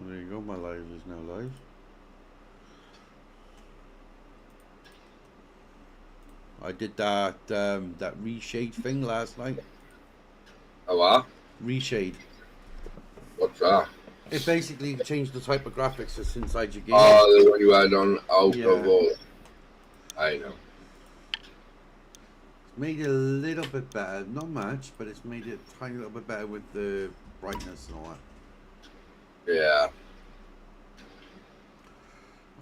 There you go, my live is now live. I did that reshade thing last night. Oh, what? Reshade. What's that? It basically changed the type of graphics that's inside your game. Oh, the one you had on out Yeah. of all. I know. Made it a little bit better, not much, but it's made it a tiny little bit better with the brightness and all that. Yeah.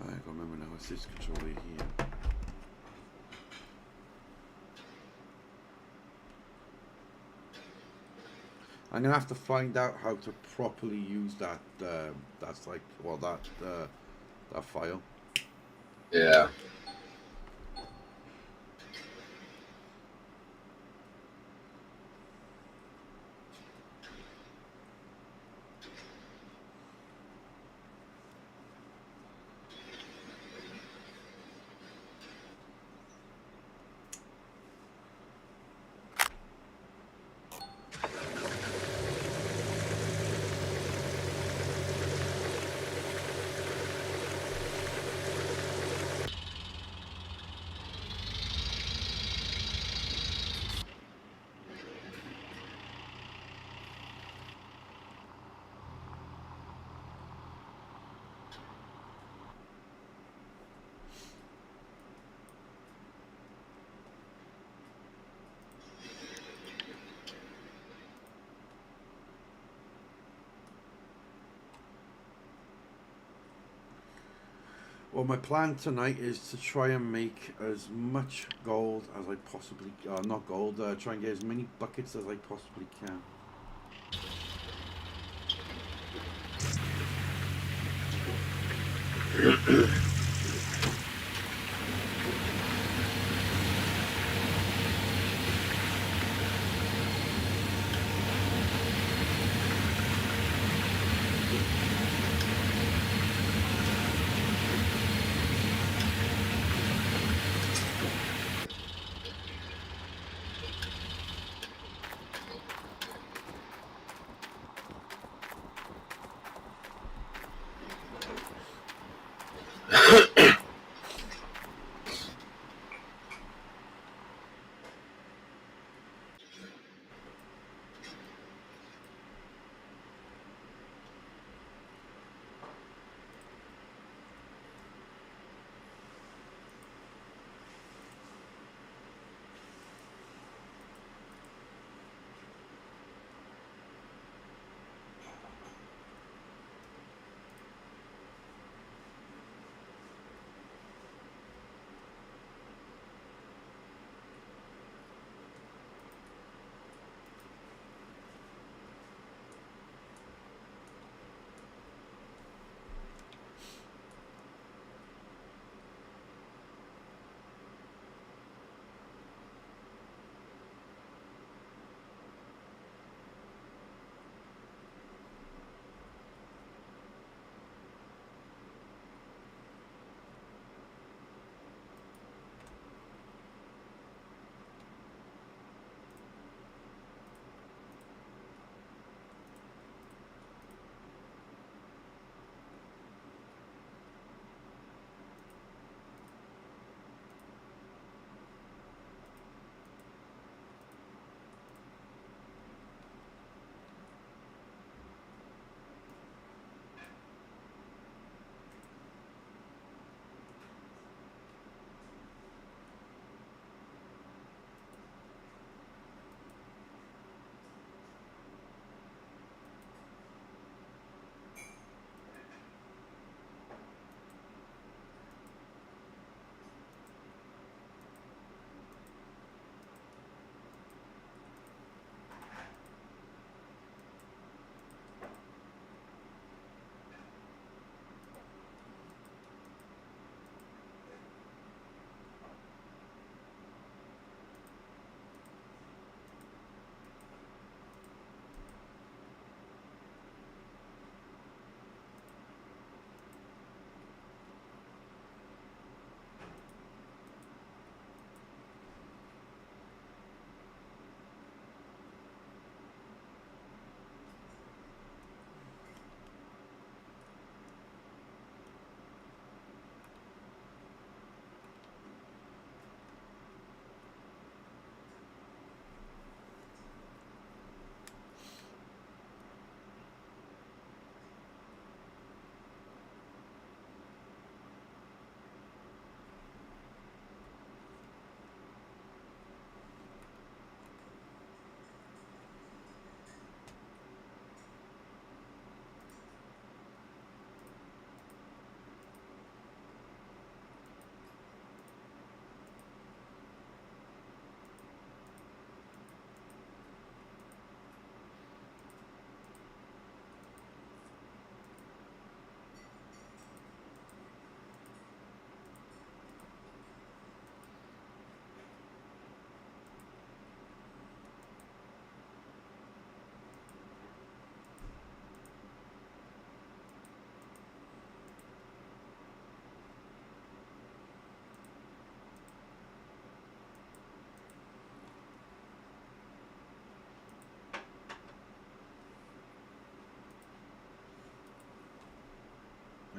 I can't remember now. It's this controller here. I'm gonna have to find out how to properly use that. That's like that file. Yeah. Well, my plan tonight is to try and make as much gold as I possibly not gold. Try and get as many buckets as I possibly can.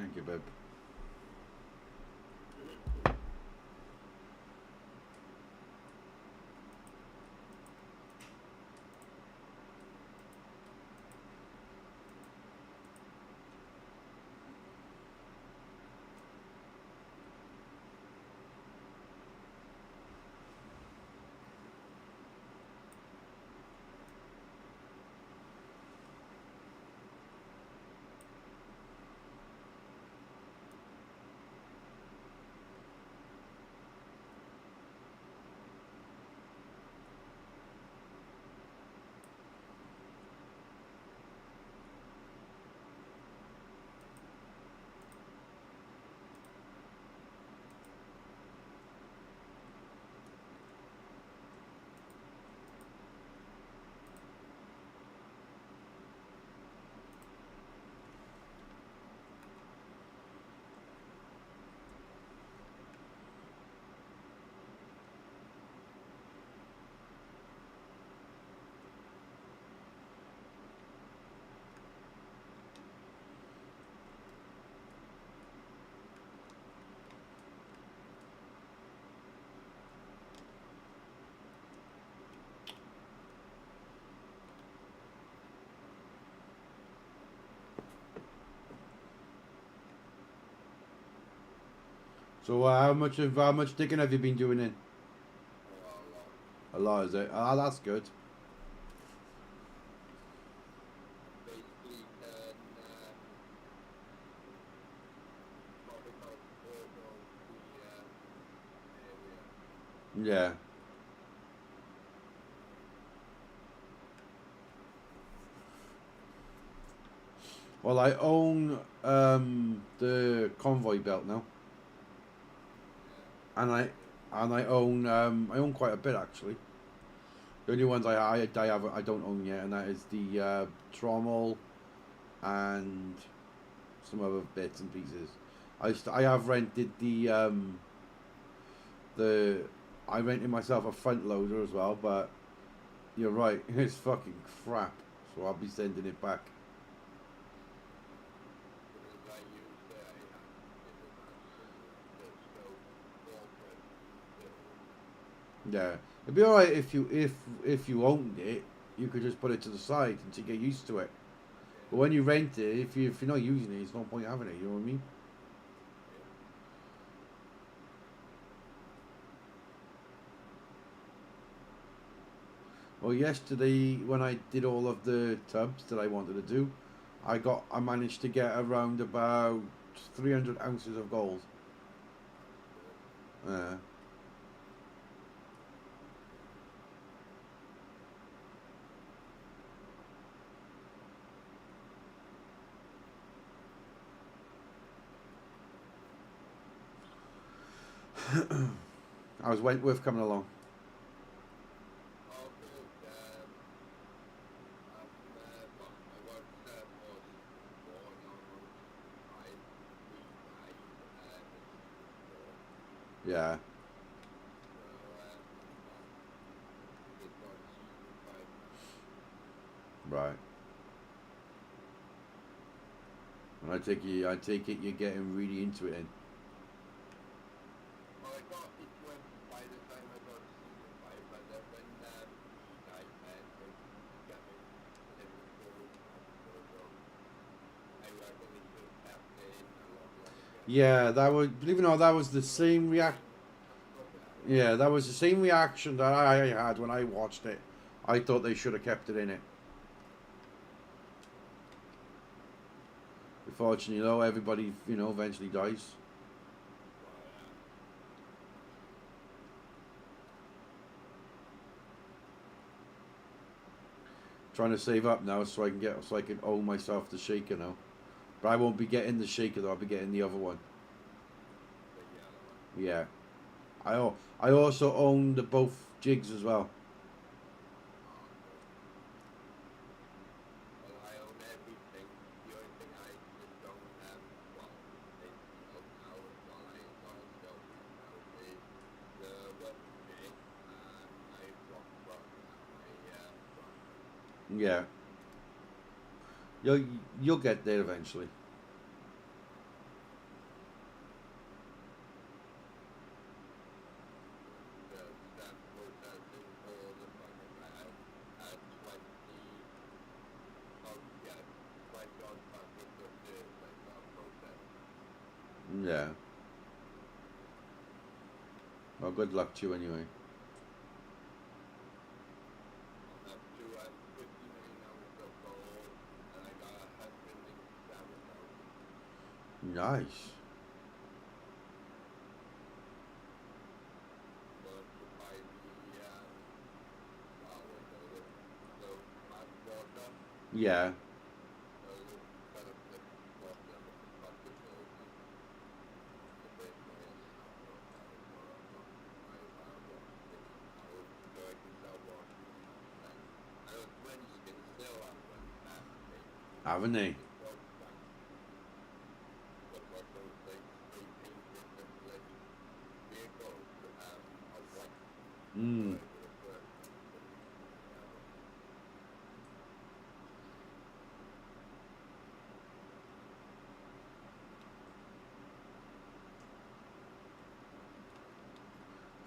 Thank you, babe. So how much digging have you been doing in? A lot, is it? Ah, that's good. Basically, probably about the area. Yeah. Well, I own the convoy belt now, and I own quite a bit actually. The only ones I don't own yet, and that is the trommel and some other bits and pieces. I have rented the I rented myself a front loader as well, but you're right, it's fucking crap. So I'll be sending it back. Yeah, it'd be all right if you owned it, you could just put it to the side until you get used to it. But when you rent it, if you're not using it, it's no point having it. You know what I mean? Well, yesterday when I did all of the tubs that I wanted to do, I managed to get around about 300 ounces of gold. Uh, How's Wentworth coming along? Yeah, right. And I take it you're getting really into it then. Yeah, that was believe it or not, that was the same react. Yeah, that was the same reaction that I had when I watched it. I thought they should have kept it in it. Unfortunately, though, everybody eventually dies. Trying to save up now so I can own myself the shaker now. But I won't be getting the shaker though. I'll be getting the other one. Yeah. I also own the both jigs as well. Yeah. You'll you'll get there eventually. Yeah. Well, good luck to you anyway. I'm up to 59 hours of gold, and I got 107,000. Nice. Going to buy the hot water. Yeah. Kind of the water, but the gold. The best way is Haven't they? Mm.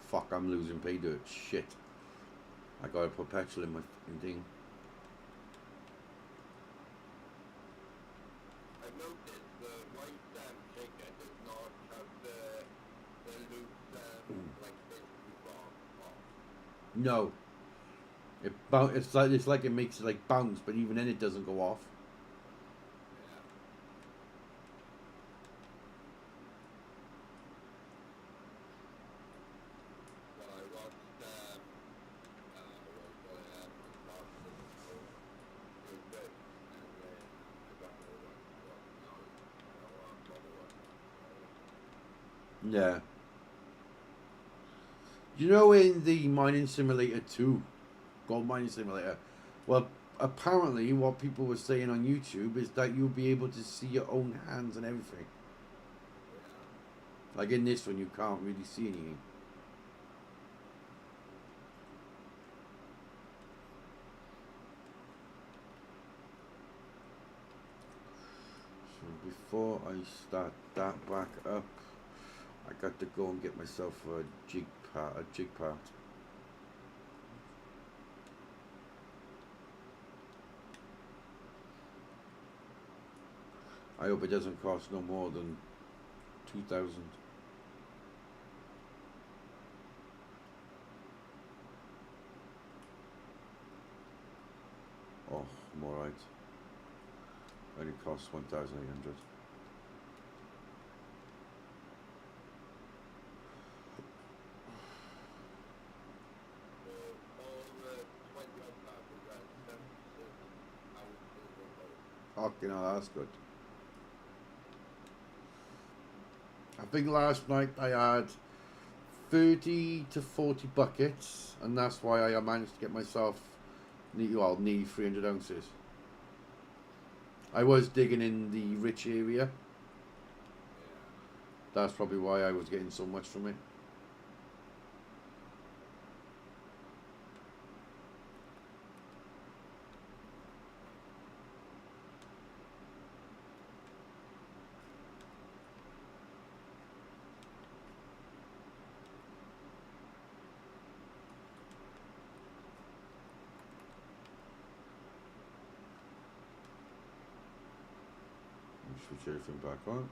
Fuck, I'm losing pay dirt. Shit. I gotta put petrol in my fucking thing. I noticed the white shaker does not have the loose like this off. No. It's like it makes it like bounce, but even then it doesn't go off. Yeah. Well, I watched what was last real good, and then I got over now. Yeah. You know, in the Mining Simulator 2, Gold Mining Simulator, well, apparently what people were saying on YouTube is that you'll be able to see your own hands and everything. Like in this one, you can't really see anything. So before I start that back up, I got to go and get myself a jig part. I hope it doesn't cost no more than 2,000. Oh, I'm alright. Only costs 1,800. Fucking hell, that's good. I think last night I had 30 to 40 buckets, and that's why I managed to get myself nearly 300 ounces. I was digging in the rich area. That's probably why I was getting so much from it. Switch everything back on.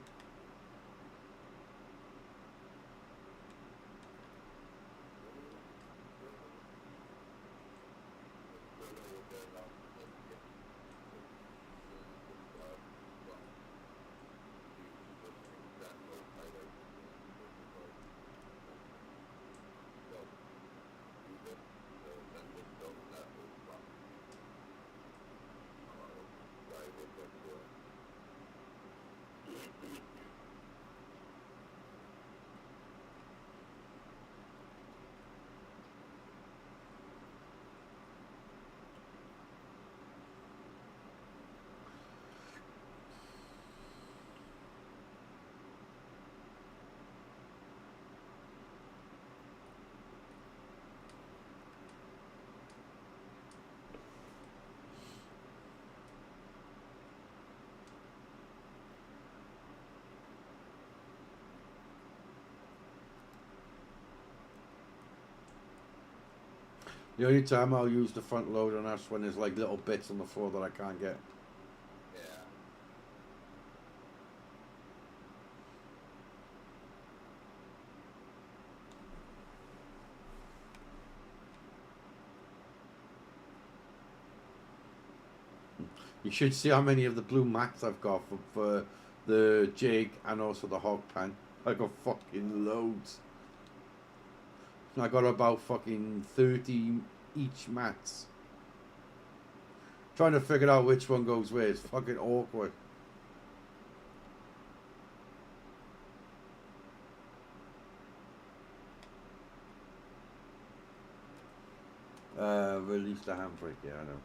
The only time I'll use the front loader, and that's when there's like little bits on the floor that I can't get. Yeah. You should see how many of the blue mats I've got for the jig and also the hog pan. I got fucking loads. I got about fucking 30 each mats. Trying to figure out which one goes where is fucking awkward. Release the handbrake, yeah, I know.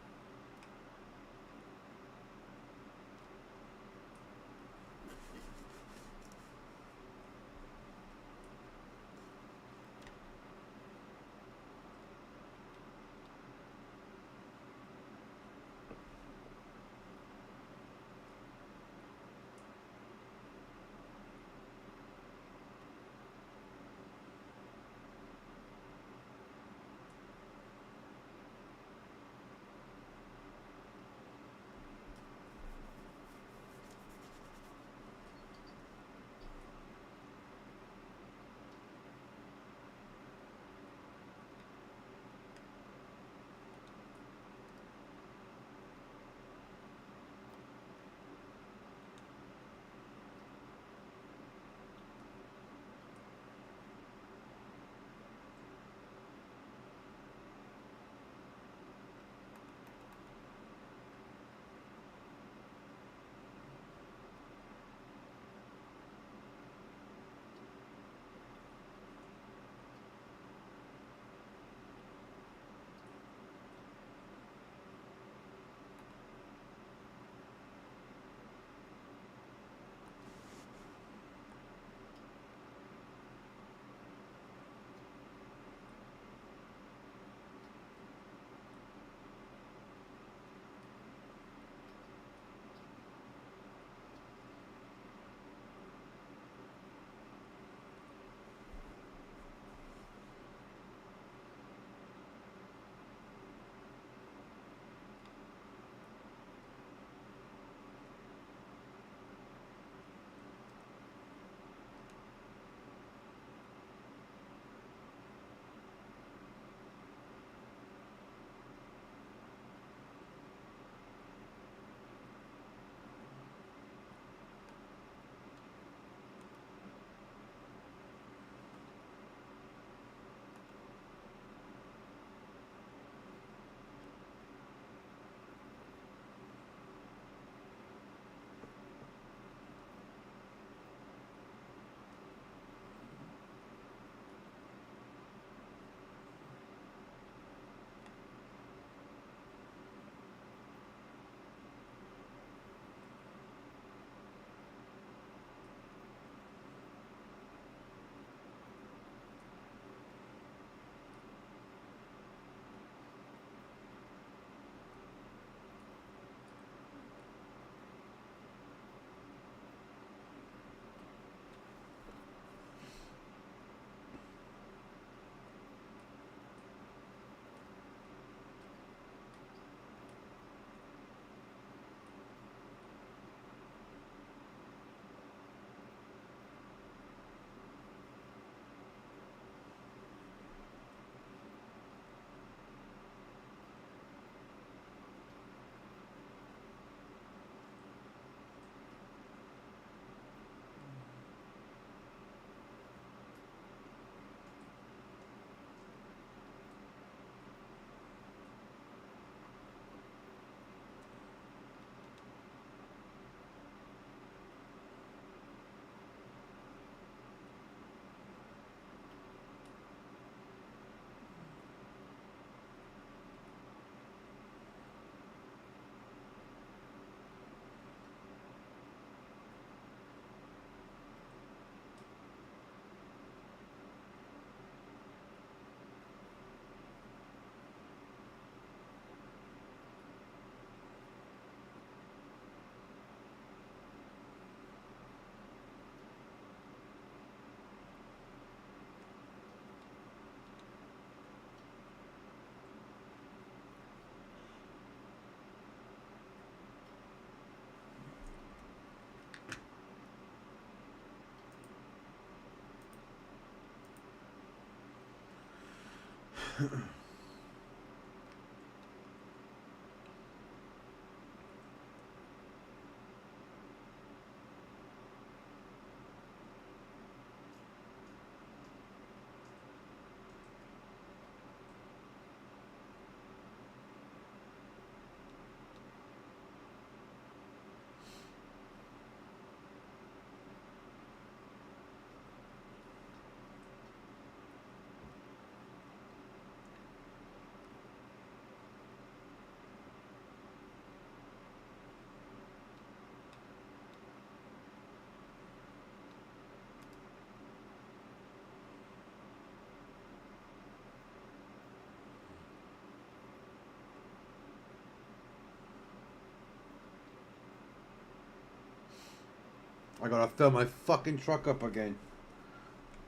I gotta fill my fucking truck up again.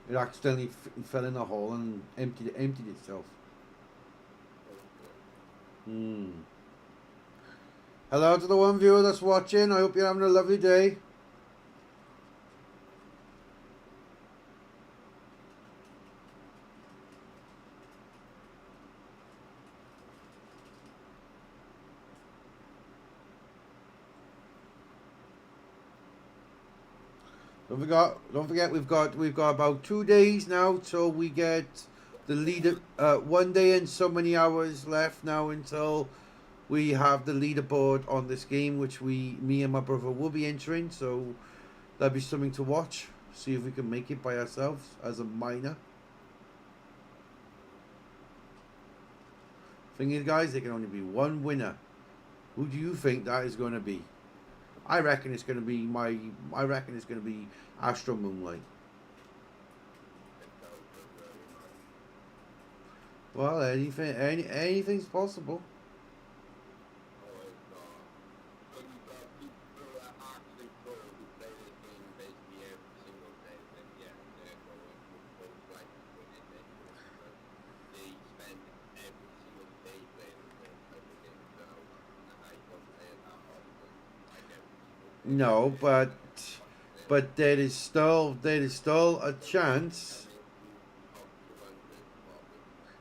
It accidentally fell in a hole and emptied itself. Hmm. Hello to the one viewer that's watching. I hope you're having a lovely day. Don't forget we've got about 2 days now till we get the leader. 1 day and so many hours left now until we have the leaderboard on this game, which me and my brother will be entering. So that'll be something to watch. See if we can make it by ourselves as a minor. Thing is, guys, there can only be one winner. Who do you think that is going to be? I reckon it's going to be Astro Moonlight. Well, anything's possible. No, but there is still a chance.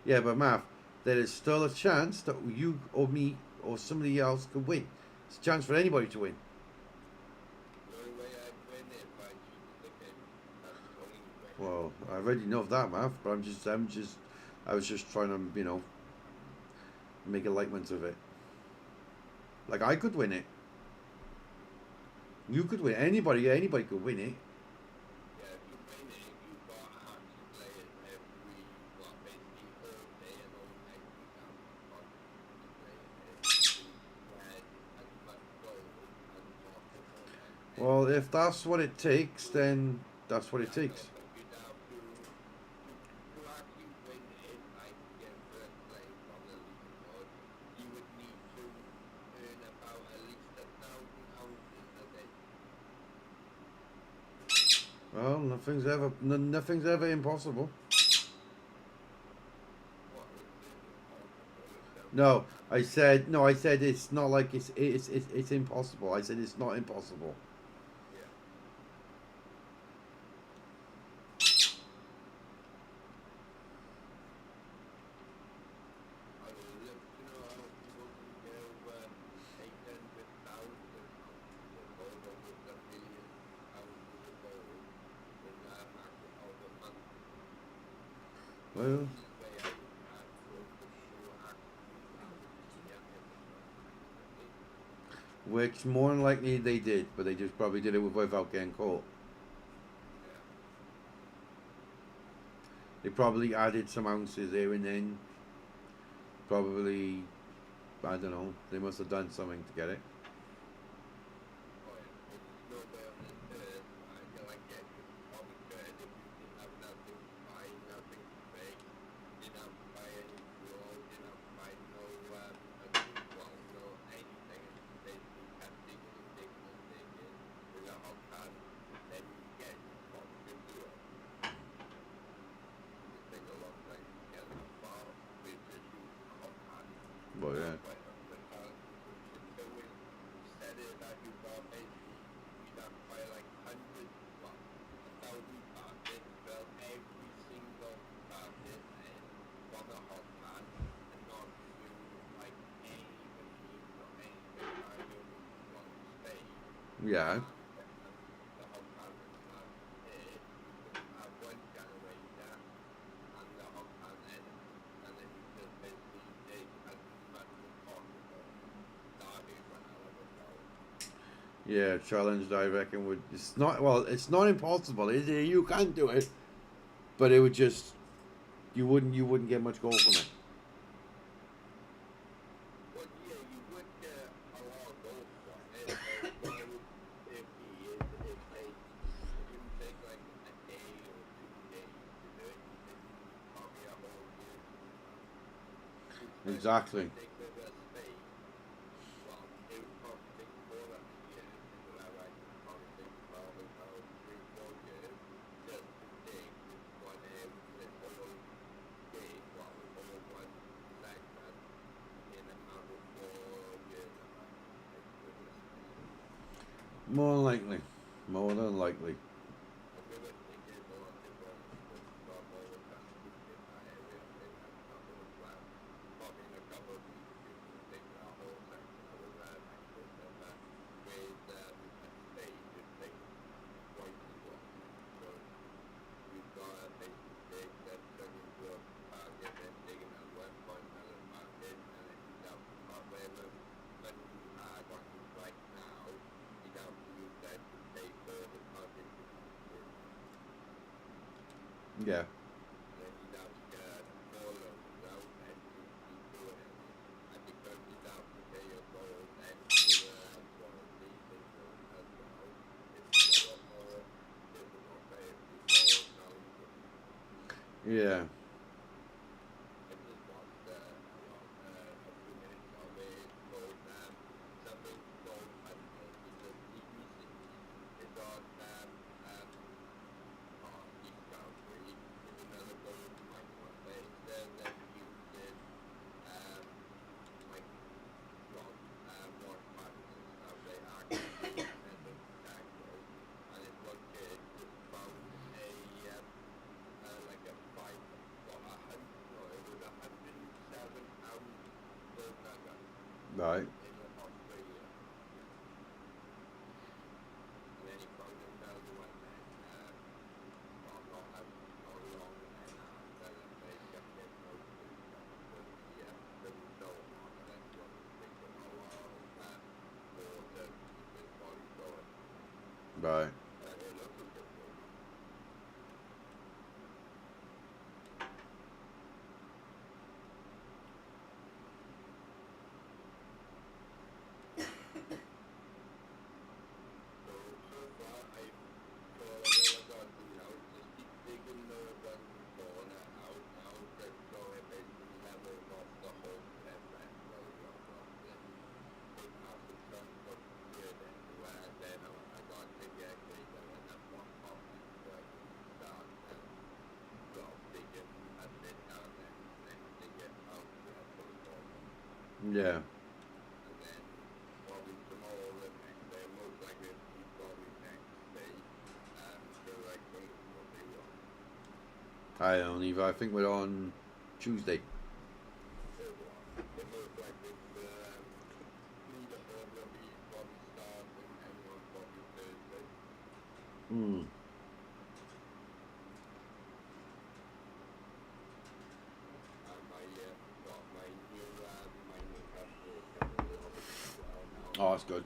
Yeah, but Mav, there is still a chance that you or me or somebody else could win. It's a chance for anybody to win. Well, I already know that, Mav, but I was just trying to, make a likeness of it. Like I could win it. You could win. Anybody could win it. Well, if that's what it takes, then that's what it takes. Well, nothing's ever impossible. No, I said it's not like it's impossible. I said it's not impossible. Well, which more than likely they did, but they just probably did it without getting caught. They probably added some ounces there and then. Probably, I don't know. They must have done something to get it. But yeah. Yeah. Yeah, challenged. I reckon would. It's not. Well, it's not impossible. You can do it, but it would just. You wouldn't get much gold from it. Exactly. More than likely. More than likely. I'm gonna think it's a lot different with from all the countries in my area in a couple of probably in a couple of weeks you can take that whole section of the Manchester with a stage it takes twice as long. So you've got a basic stage that's turned into a market and taken at one point another market and then you have whatever money you had on you right now, you have to use that to pay for the market to come through. Yeah. And then you have to get more loans out and you keep doing it. And because you have to pay your gold and you have royalties and gold as well, it's a lot more difficult for every more challenging. Yeah. I just watched a few minutes of it called something called I don't know, it's a TV series. It's on Discovery is another gold mining one, but instead of them using like water pipes and stuff, they actually use metal detectors, and it looked good. Just found like a five, well, a hundred, no, it was 107 ounce gold nugget Right. in Australia, and then he found another one then. Not long and after they kept it mostly the result on it. That's what was taking a lot of water to keep his body going. Right. It looks a good one. So far I've so all I got to do now is just keep digging the one corner out now just so it basically levels off the whole left where we got off the big massive chunk of grid anywhere, and then I got to get greater than that one top where I can start digging a bit down there and then dig it out there for the bottom. Yeah. And then probably tomorrow or the next day, most likely it'll be probably next day, so I can what they want. I don't even. I think we're on Tuesday. The most likely leaderboard will be probably starting everyone probably Thursday. Hmm. And got my new mining company coming along as well now. Oh, that's good. I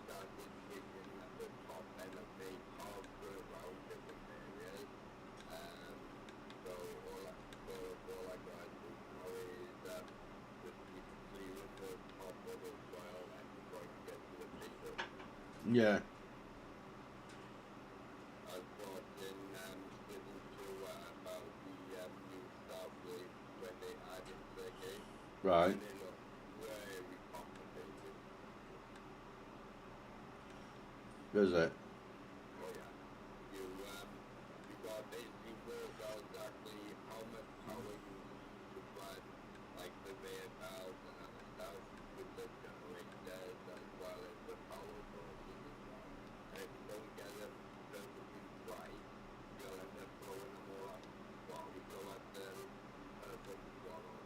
started taking the top end of the harbor around different areas. So all I gotta do now is just keep clearing the top of the soil and trying to get to the paper. Yeah. I brought in speaking to about the new stuff when they add into the game. Right. And they look very complicated. Does it? Oh yeah. You got basically work out exactly how much power you need to run like the conveyor belts and other stuff with the generators as well as the power sources as well. And if you don't get them perfectly right, you'll end up blowing them all up. Well, you blow up the perfect one or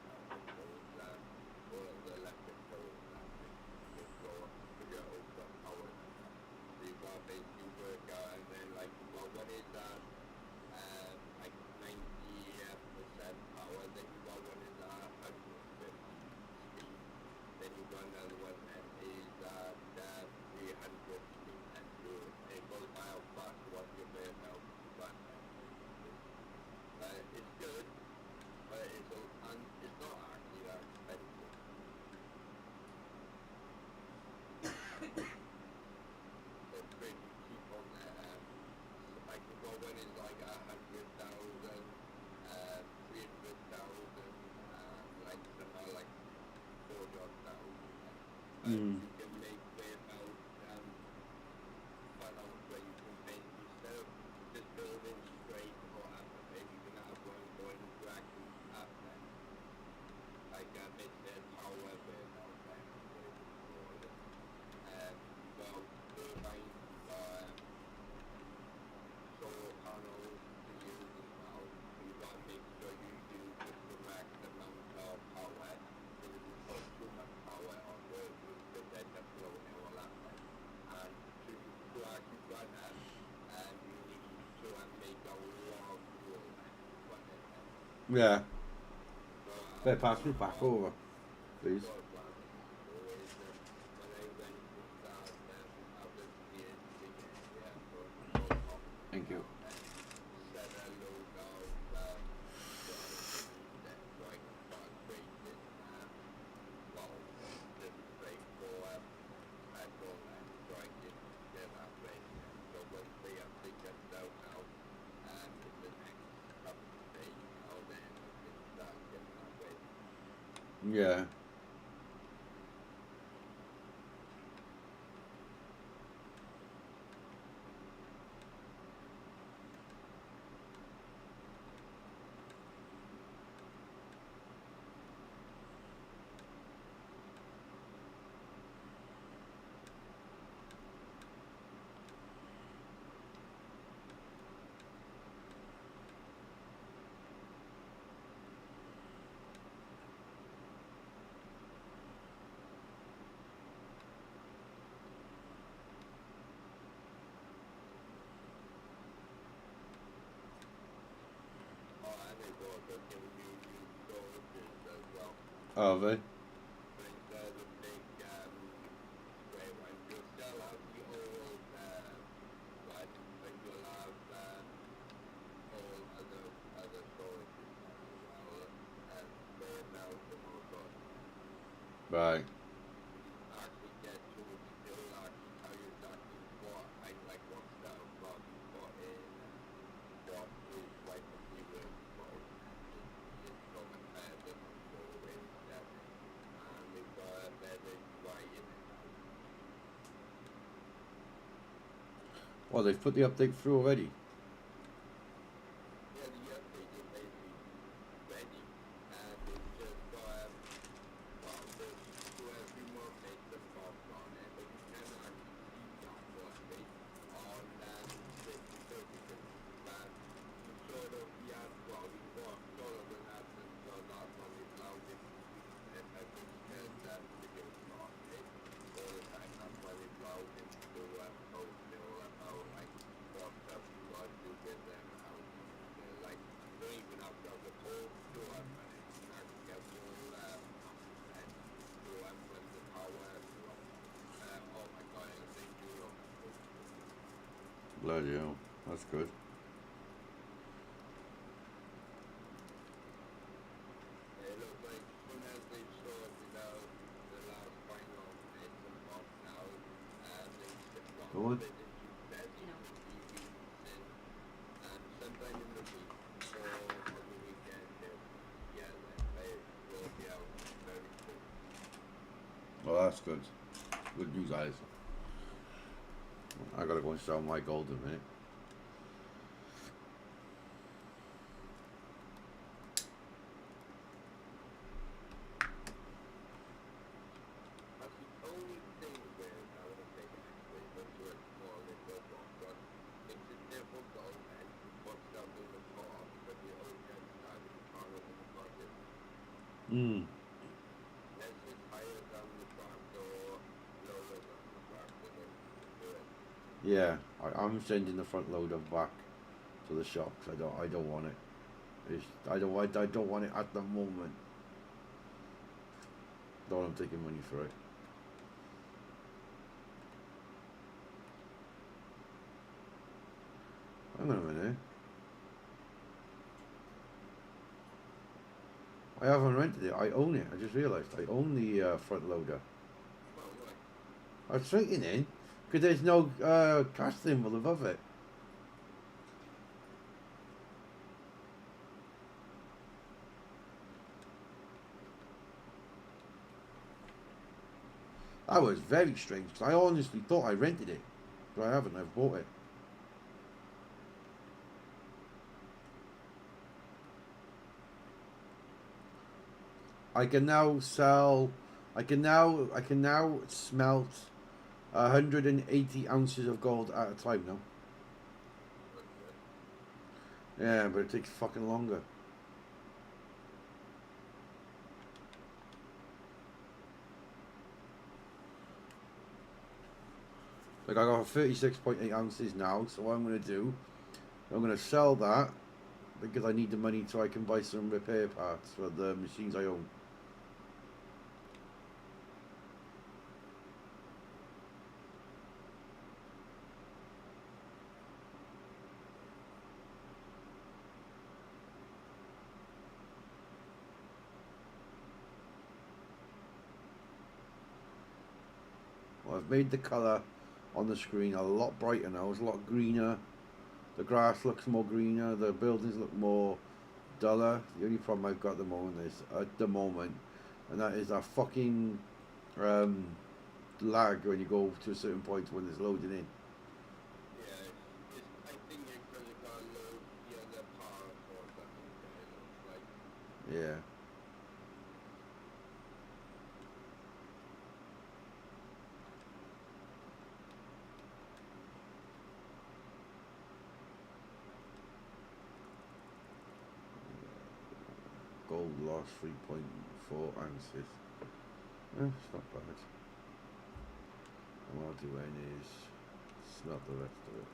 all of the electric poles that just blow up because you're overpowered. So you got basically work out and then like, well, what is that? Like 90% power, then you got one is 150 speed, then you got another one that is 300 speed, and it goes by how fast you want your bear belt to run. It's good, but it's not actually that expensive. It's pretty cheap on there. Like the gold one is like 100,000, 300,000, like some are like 40,000. Hmm. You can make way about funnels where you can paint instead of just building straight or up a bit, you can have one going directly up then. Like Mr. Tower bit out there, what it was called. Yeah. So Better pass me back over, please. God bless them always. When I went to start I was PhD yeah, for office Thank you. now and set a load of what I need so I can start creating well just like for petrol and so I can get that ready. So once the update comes out now in the next couple of days now then I can start getting that ready. Yeah. Oh, and they also give you new storages as well. Oh, they? But instead of big square ones, you'll still have the old one, but you'll have all other storages as well as square melt and all sorts. Right. Actually get to it, it'll actually tell you exactly what like what style block you put in and what is like the keyword you put in and it's so much better than before the way we did it. And we've got a better UI in it now. Well, they've put the update through already. Yeah, the update is basically ready and it's just got well, there's two or three more bits and bobs on it, but you can actually see the actual update on the because you sort of well, you got sort of an absence so that's when it's allowed it to use it. I think because video is not it all the time, that's why it's allowed him to post all about like what stuff you got to do with them, how you use it. Like you don't even have to have the whole do up on it. You can actually get full and do up when the power oh my god, I think you look Bloody hell. That's good. it looks like as soon as they sorted out the last final bits and bobs now, they well, Go on. the new setting will be releasing sometime in the week or on the weekend they'll be they will be out very soon. Well, that's good. Good news, guys. I gotta go and sell my gold in a minute. That's the only thing where I want to take an actually into a small little box, but makes it difficult and to put stuff in the car because you always have to start with the car in the bucket. Hmm. Let's just higher down the truck or lower down the truck and then you can do it. Yeah, I'm sending the front loader back to the shop 'cause I don't want it. I don't want it at the moment. Don't want them taking money for it. Hang on a minute. I haven't rented it. I own it. I just realised I own the front loader. Well, what? I was thinking in because there's no cash symbol above it. That was very strange because I honestly thought I rented it, but I haven't. I've bought it. I can now sell. I can now smelt 180 ounces of gold at a time now. Yeah, but it takes fucking longer. Like I got 36.8 ounces now, so what I'm gonna do, I'm gonna sell that because I need the money so I can buy some repair parts for the machines I own. Well, I've made the colour on the screen a lot brighter now. It's a lot greener. The grass looks more greener. The buildings look more duller. The only problem I've got at the moment, and that is a fucking lag when you go to a certain point when it's loading in. Yeah, I think it's because it got load the other part or something. It looks like. Yeah. Gold loss 3.4 ounces. It's not bad. And what I'll do then is smelt the rest of it.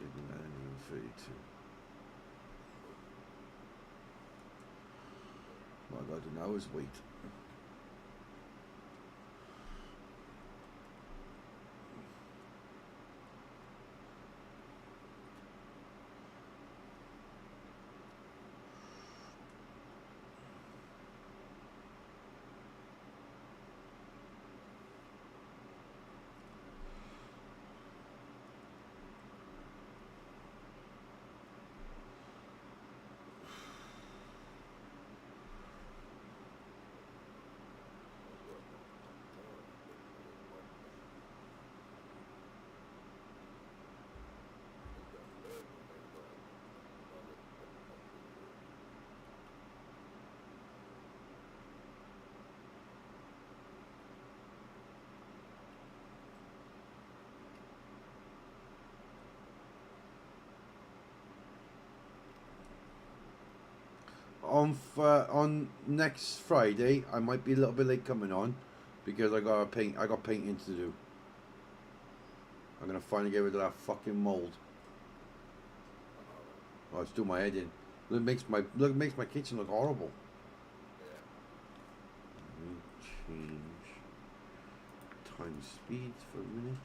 Using 932. What I got to do now is wait. On next Friday, I might be a little bit late coming on because I got painting to do. I'm gonna finally get rid of that fucking mold. Oh, it's doing my head in. It makes my kitchen look horrible. Yeah. Let me change time speeds for a minute.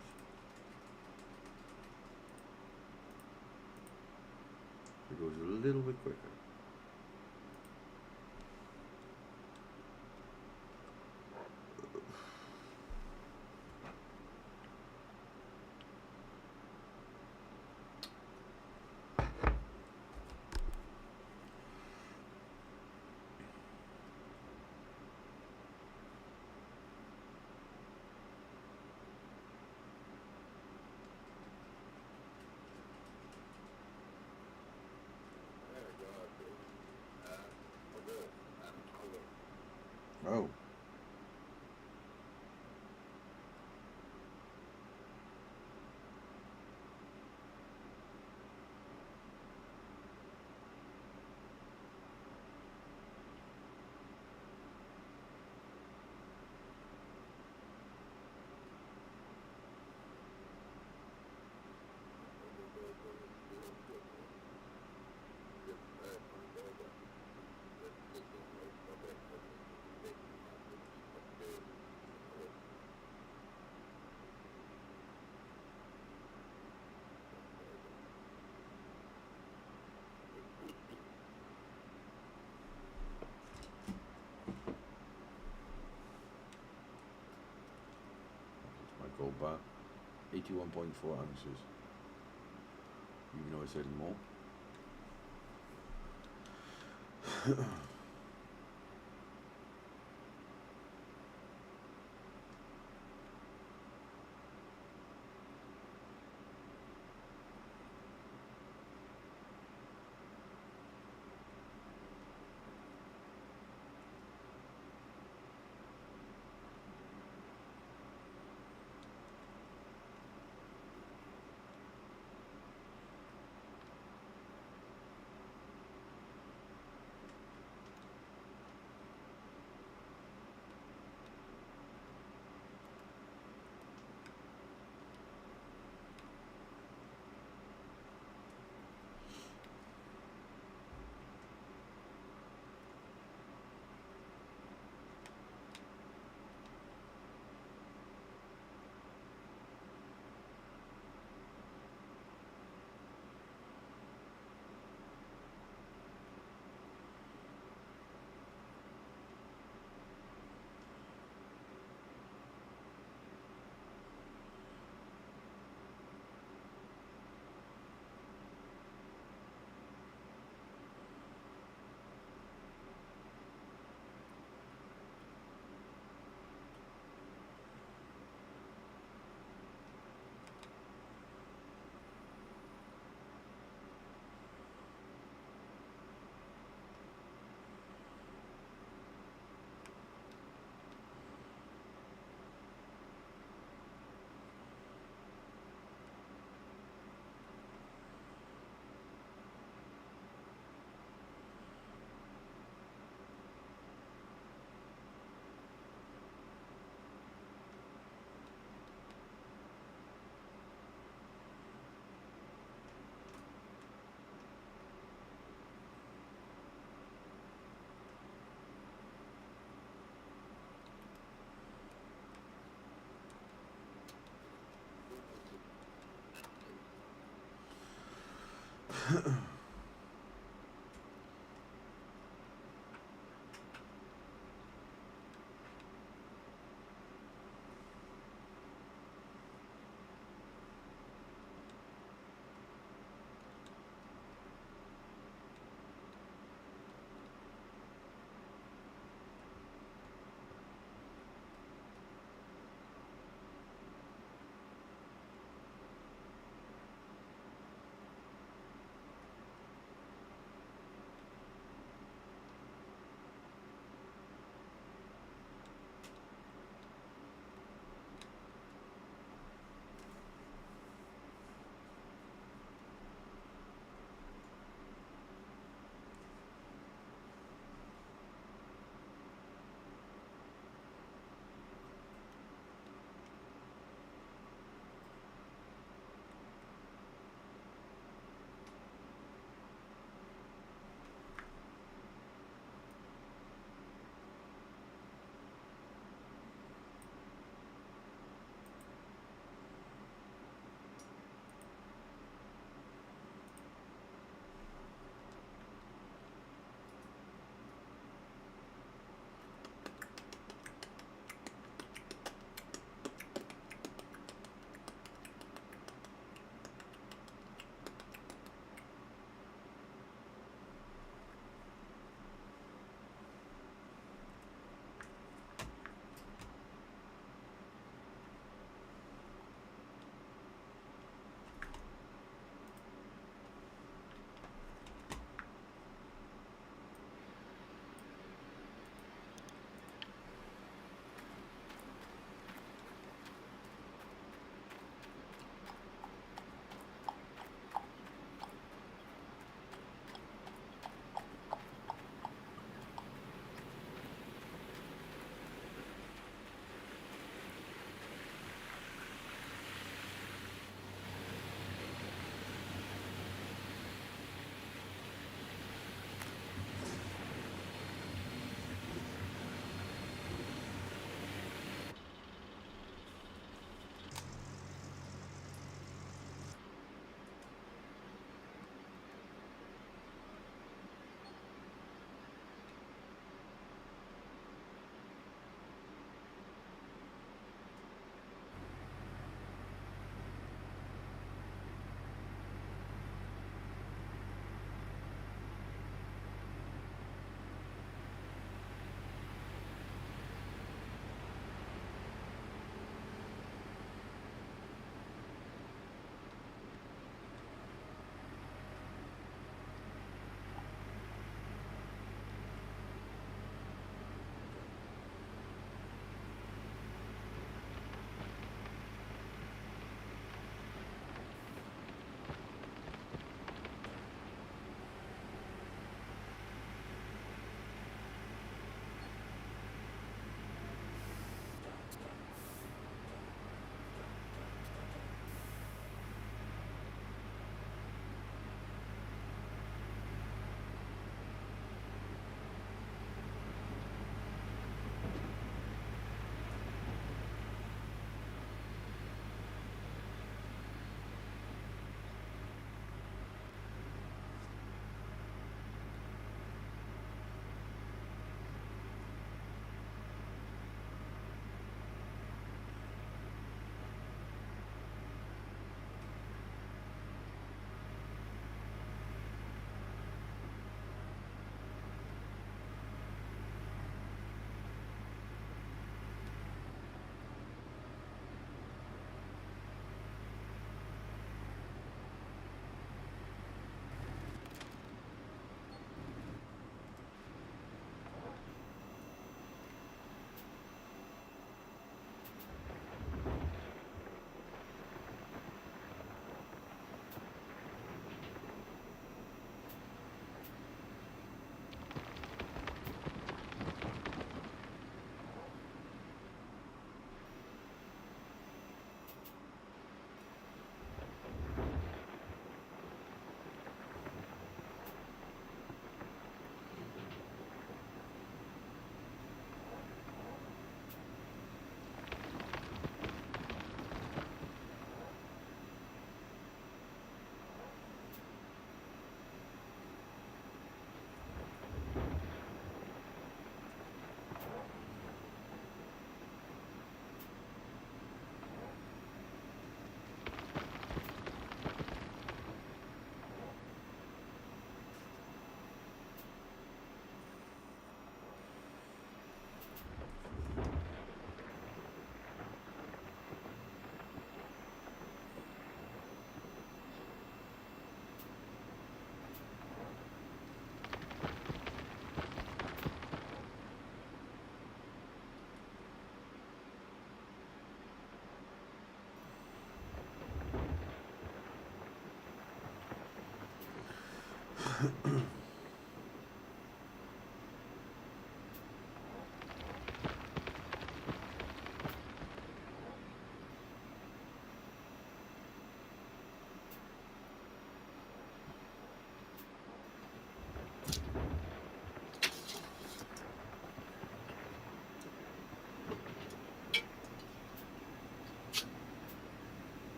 It goes a little bit quicker. Oh. My gold bar, 81.4 ounces. Even though I said more.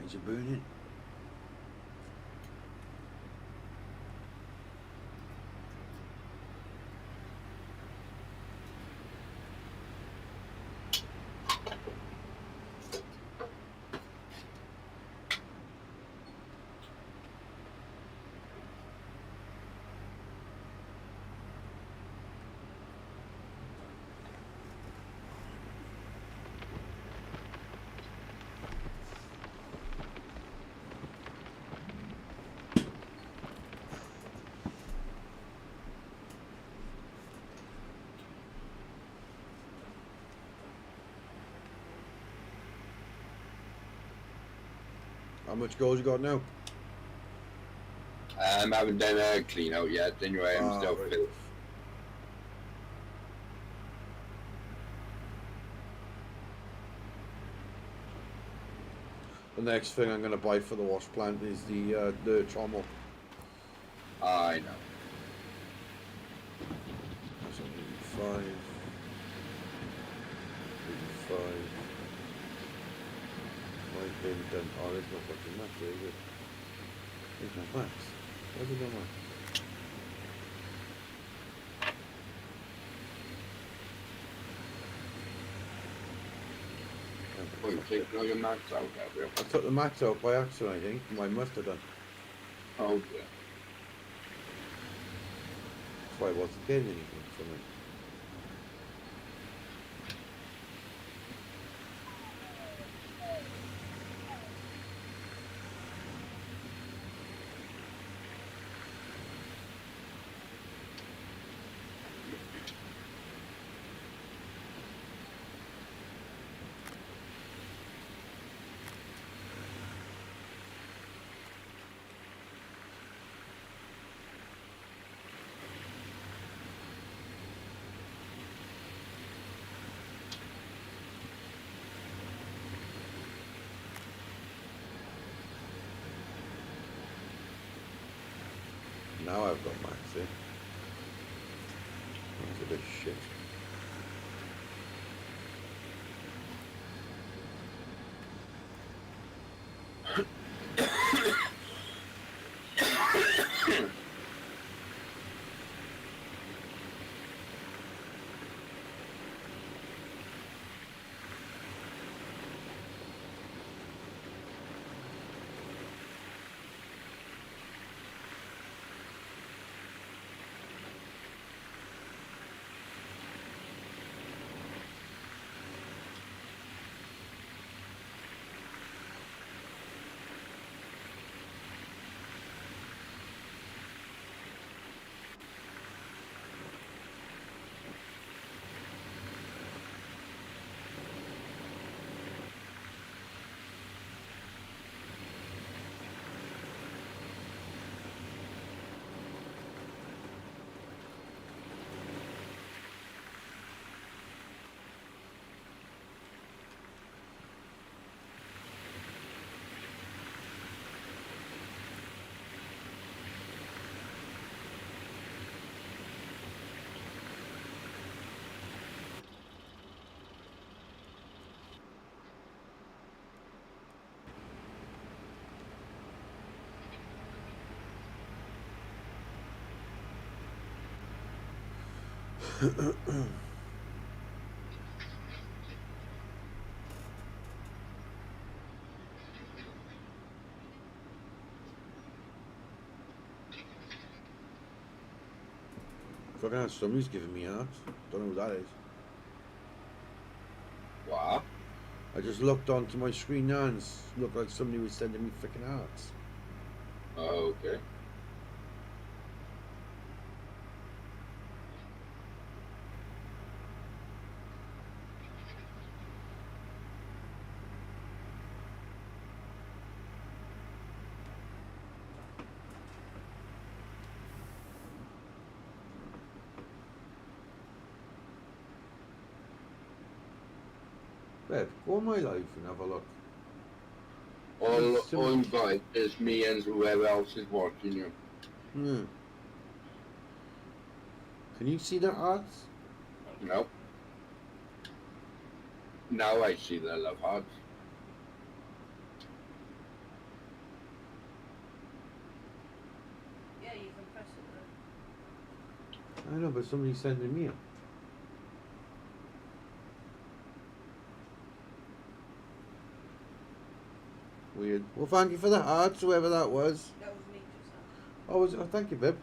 Eyes are burning. How much gold you got now? I haven't done a clean out yet. Anyway, I'm still right. filled. The next thing I'm going to buy for the wash plant is the trommel. I know. That's 85. 85. Might be done. Oh, there's no fucking max there, is it? There's no max. Where's the max? Oh, you're taking all your max out, have you? I took the max out by accident, I think. I must have done. Oh, dear. That's why I wasn't getting anything from it. Now I've got max, eh? That's a bit shit. Fucking hell, somebody's giving me hearts. Don't know who that is. What? I just looked onto my screen now and it looked like somebody was sending me freaking hearts. Oh, okay. Babe, go on my live and have a look. All you got is me and whoever else is watching you. Hmm. Can you see the hearts? No. Now I see the love hearts. you can press it though. I know, but somebody's sending me. Weird. Well, thank you for the hearts, whoever that was. That was me just now. Oh, was it? Oh, thank you, babe.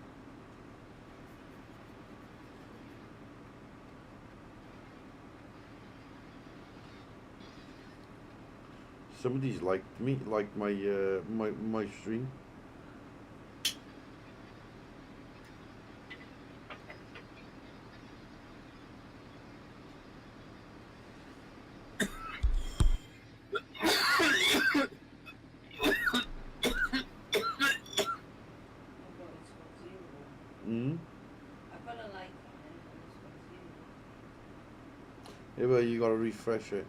Somebody's liked me, liked my my stream. Oh god, it's got 0. Hmm. I put a like on it and it's got 0. Yeah, well, you gotta refresh it.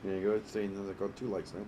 There you go. It's saying that I got 2 likes now.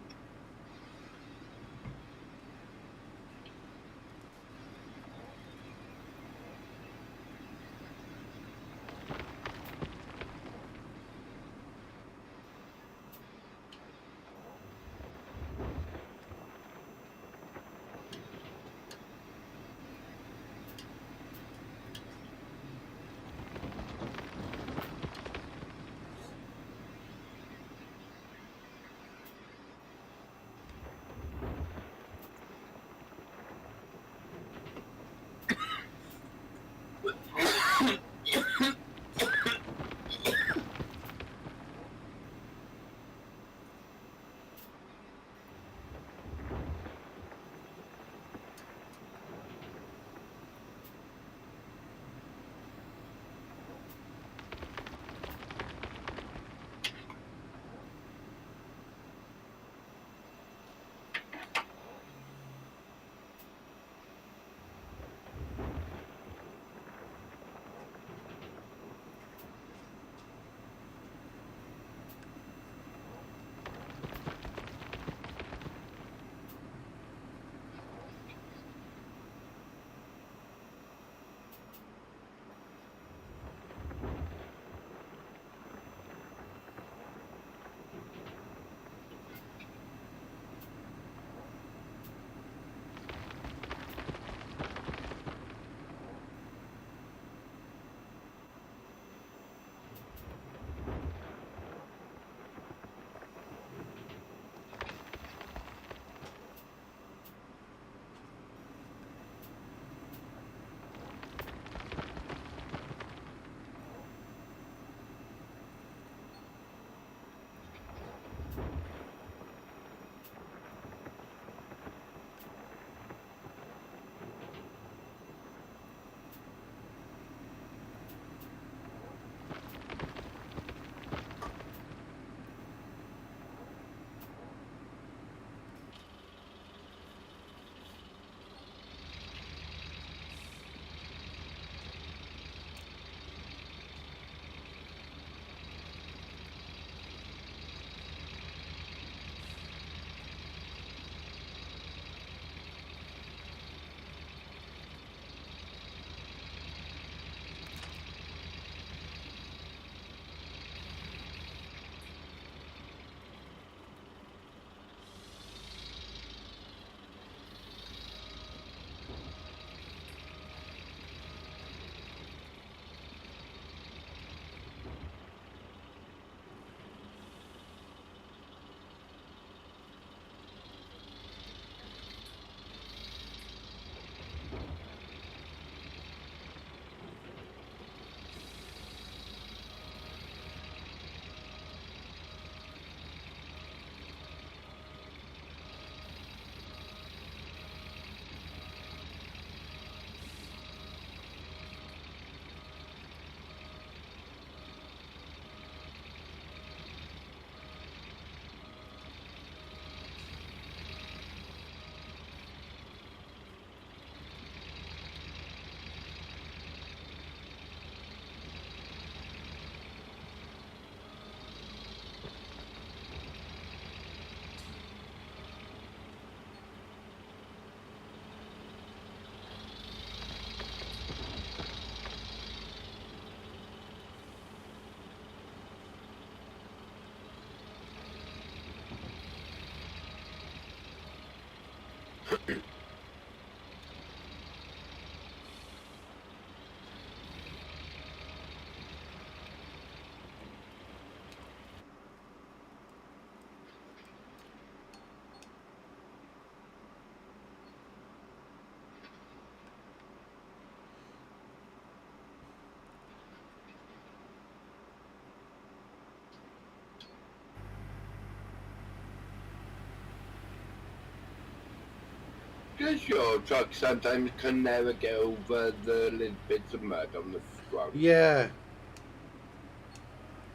Because your truck sometimes can never get over the little bits of mud on the ground. Yeah,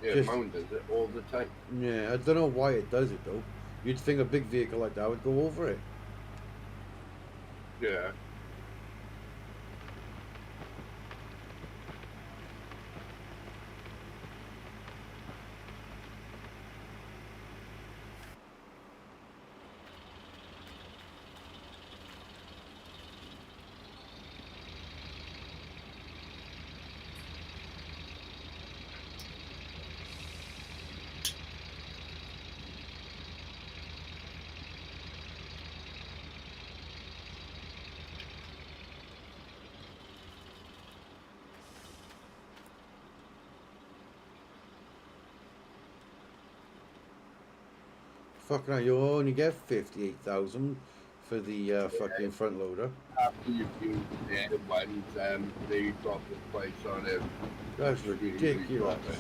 Yeah, just mine does it all the time. yeah. I don't know why it does it though. You'd think a big vehicle like that would go over it. Yeah. Fucking hell, you only get 58,000 for the fucking front loader. After you've used the ones, they drop the price on it. That's Really, ridiculous. really drop it.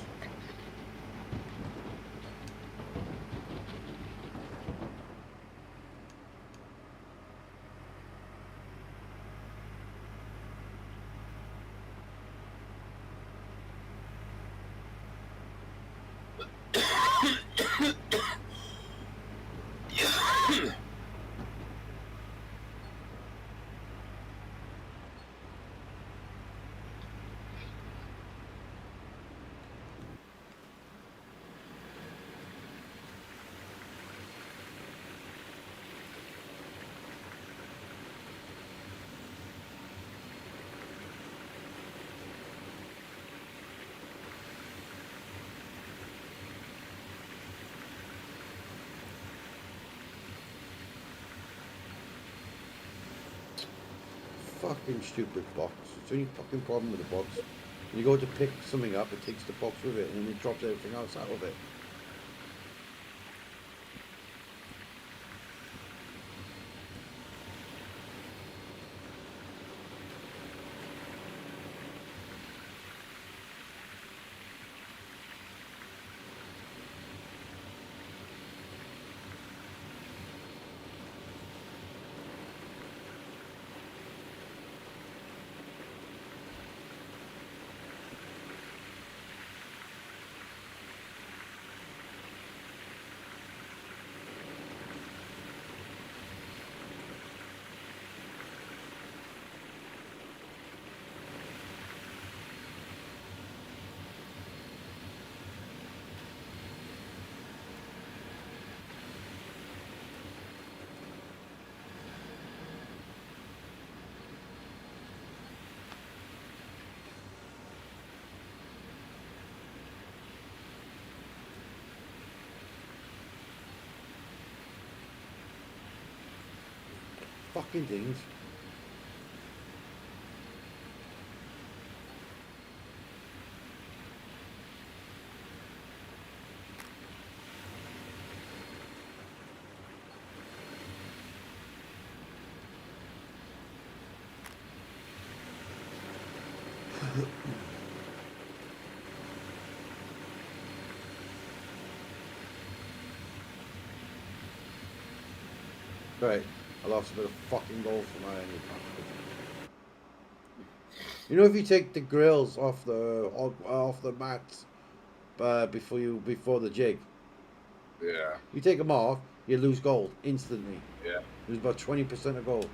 Fucking stupid box. It's the only fucking problem with the box. When you go to pick something up, it takes the box with it, and then it drops everything else out of it. Fucking things. Right, I lost a bit of fucking gold for my enemy. You know, if you take the grills off the mats before the jig, Yeah. you take them off, you lose gold instantly. Yeah. Lose about 20% of gold.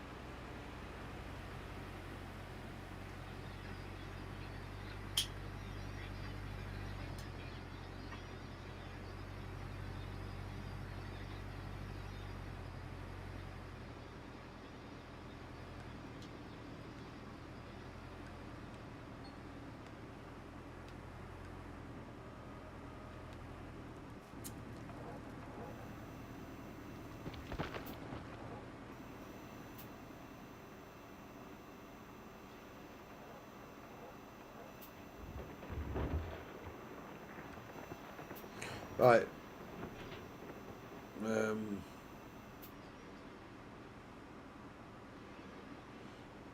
Right. Um,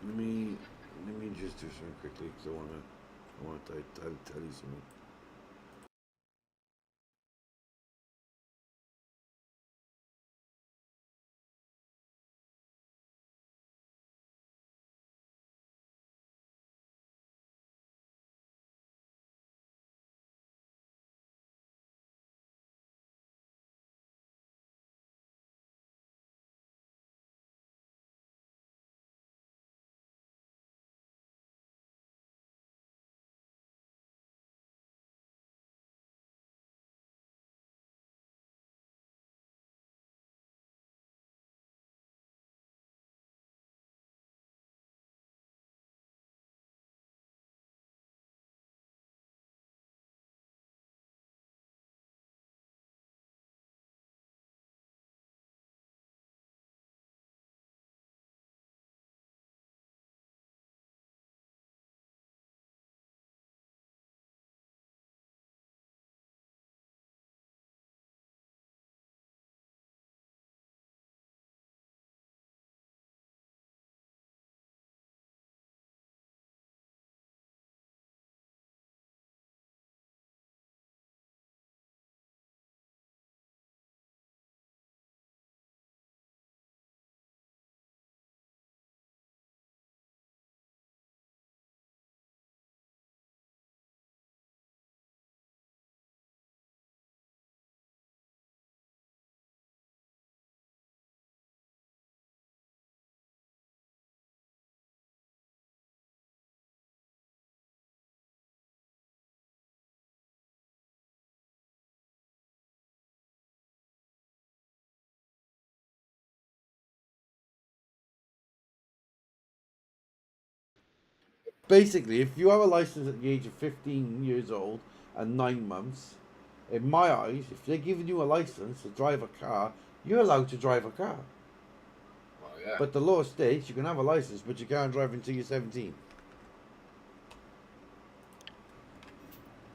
let me just do something quickly because I want to tell you something. basically, if you have a license at the age of 15 years old and 9 months, in my eyes, if they're giving you a license to drive a car, you're allowed to drive a car. Well, yeah. But the law states you can have a license, but you can't drive until you're 17.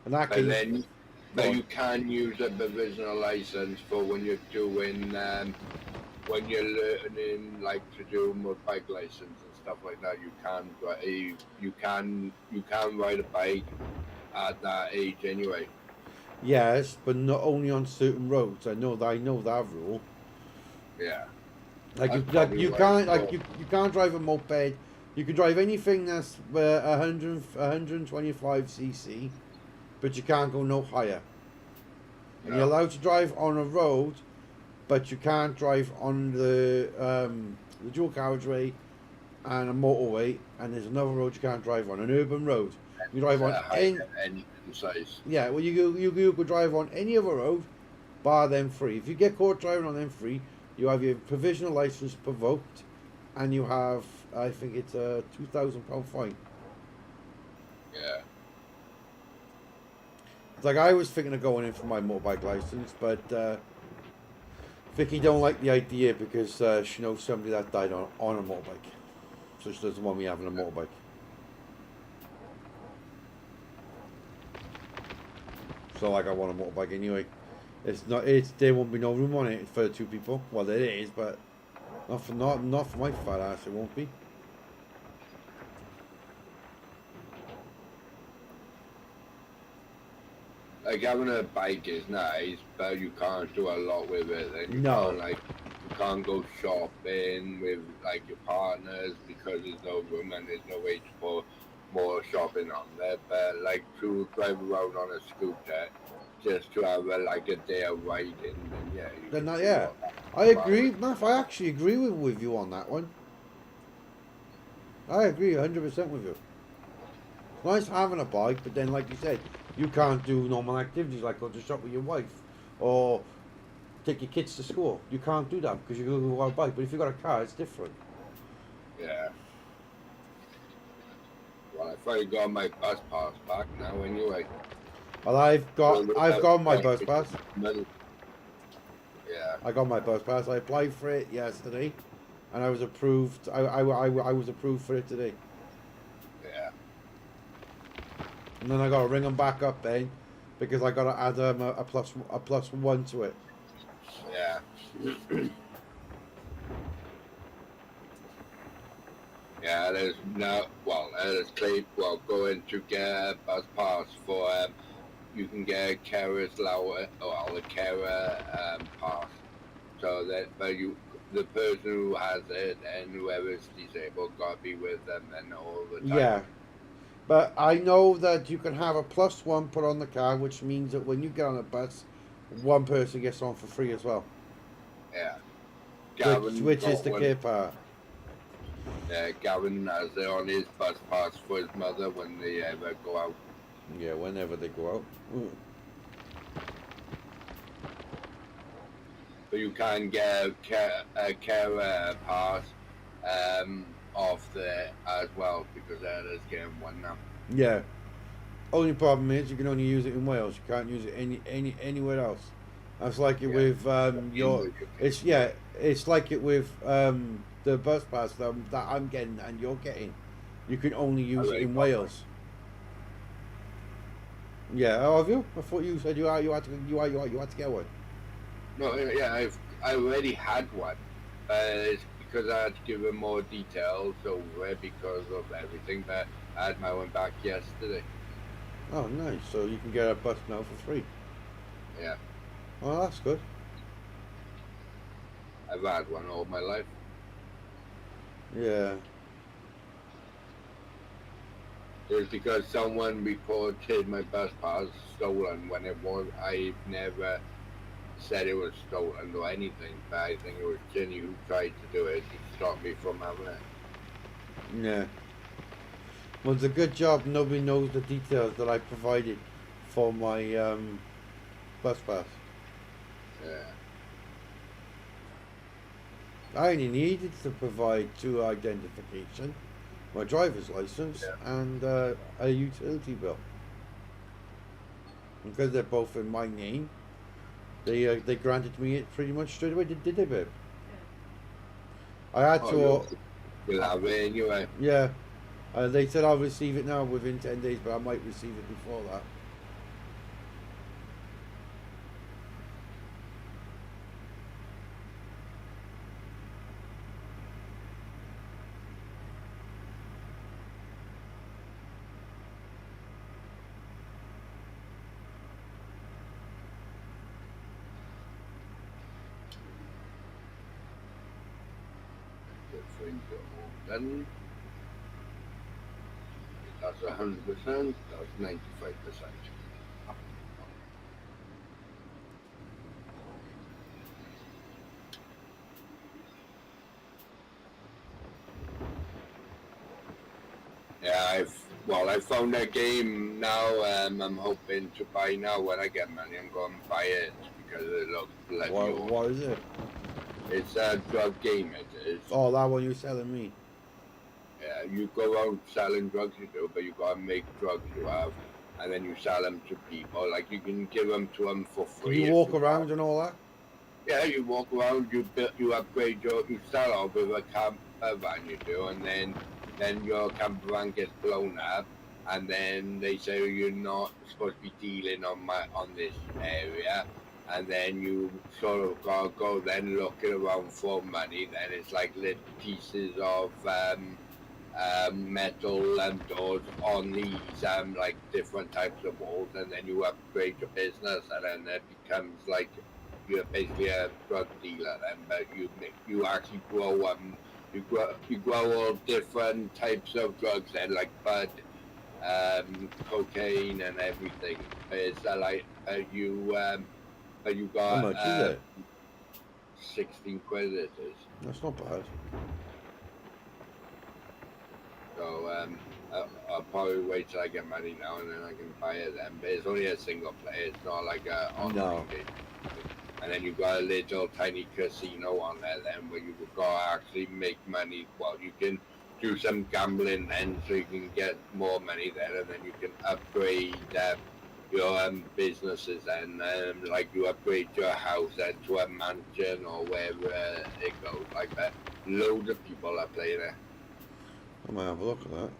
And that But case, then, go but you on. can use a provisional license for when you're doing, when you're learning, like to do motorbike license and stuff like that. You can drive, you can ride a bike at that age anyway. Yes, but not only on certain roads. I know that rule. Yeah. Like That's you probably why can't it's you can't drive a moped. You can drive anything that's 125 cc, but you can't go no higher. And you're No. allowed to drive on a road, but you can't drive on the dual carriageway and a motorway. And there's another road you can't drive on, an urban road. You drive on any Any size. yeah. Well, you could drive on any other road, bar them three. If you get caught driving on them three, you have your provisional license revoked, and you have, I think it's a £2,000 fine. Yeah. It's like I was thinking of going in for my motorbike license, but Vicky don't like the idea because she knows somebody that died on a motorbike, so she doesn't want me having a motorbike. So like I want a motorbike anyway. There won't be no room on it for two people. Well, there is, but not for my fat ass. It won't be. Like having a bike is nice, but you can't do a lot with it. And you No. can't you can't go shopping with like your partners because there's no room and there's no way for more shopping on there. But like to drive around on a scooter, just to have like a day of riding, then yeah. You Then can do yeah, all that. I agree, Matt. I actually agree with you on that one. I agree 100% with you. It's nice having a bike, but then, like you said, you can't do normal activities like go to shop with your wife or take your kids to school. You can't do that because you go on a bike. But if you've got a car, it's different. Yeah. Well, I finally got my bus pass back now anyway. Well, I've got my bus pass. Yeah. I got my bus pass. I applied for it yesterday, and I was approved. I was approved for it today. Yeah. And then I got to ring them back up then, because I got to add a plus one to it. Yeah. Yeah, there's no, well, there's claim, well, going to get a bus pass for, you can get a carer's allowance, well, a carer pass. So that, but the person who has it and whoever's disabled got to be with them and all the time. Yeah. But I know that you can have a plus one put on the car, which means that when you get on a bus, one person gets on for free as well. Yeah. Which is got the one. care part. Yeah, Gavin has it on his bus pass for his mother when they ever go out. Yeah, whenever they go out. But you can get a carer pass off there as well because there's getting one now. Yeah. Only problem is you can only use it in Wales. You can't use it anywhere else. That's like it with it's like it with the bus pass that I'm getting and you're getting. You can only use it in Wales. Yeah, oh, have you? I thought you said you had to get one. No, yeah, I already had one, but it's because I had to give him more details over it because of everything. But I had my one back yesterday. Oh, nice. So you can get a bus now for free. Yeah. Oh, that's good. I've had one all my life. Yeah. It was because someone reported my bus pass stolen when it was. I never said it was stolen or anything, but I think it was Jenny who tried to do it to stop me from having it. Yeah. Well, it's a good job nobody knows the details that I provided for my bus pass. Yeah. I only needed to provide two identification my driver's license, Yeah. and a utility bill. Because they're both in my name, they granted me it pretty much straight away. Did they, babe? I had Oh, to. you'll have it anyway. Yeah. They said I'll receive it now within 10 days, but I might receive it before that. Good thing you're all done. That's 100%. That's 95%. Yeah, I found a game now. I'm hoping to buy now. When I get money, I'm going to buy it because it looks bloody awesome. What is it? It's a drug game. It is. Oh, that one you're selling me. Yeah, you go around selling drugs, you do, but you gotta make drugs you have, and then you sell them to people. Like you can give them to them for Can free. you if walk want. around and all that? Yeah, you walk around, you upgrade you start off with a camper van, you do, and then your camper van gets blown up, and then they say you're not supposed to be dealing on this area, and then you sort of gotta go then looking around for money. Then it's like little pieces of metal doors on these like different types of walls, and then you upgrade your business, and then it becomes like you're basically a drug dealer then, but you actually grow you grow all different types of drugs then, like bud, cocaine and everything. It's but you How got much is it? 16 quid it is. That's not bad. So I'll probably wait till I get money now and then I can buy it then. But it's only a single player. It's not like a online game. And then you've got a little tiny casino on there then where you got to actually make money. Well, you can do some gambling then so you can get more money there, and then you can upgrade your businesses and like you upgrade your house then to a mansion or wherever it goes like that. Loads of people are playing it. I might have a look at that.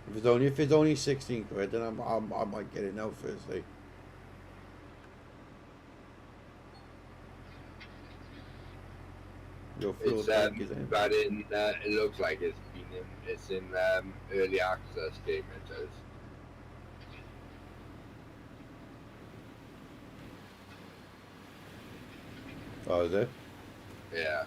If it's only 16 quid, then I might get it now Thursday. Your fuel tank is in. But it looks like it's in early access game. It is. Oh, is it? Yeah.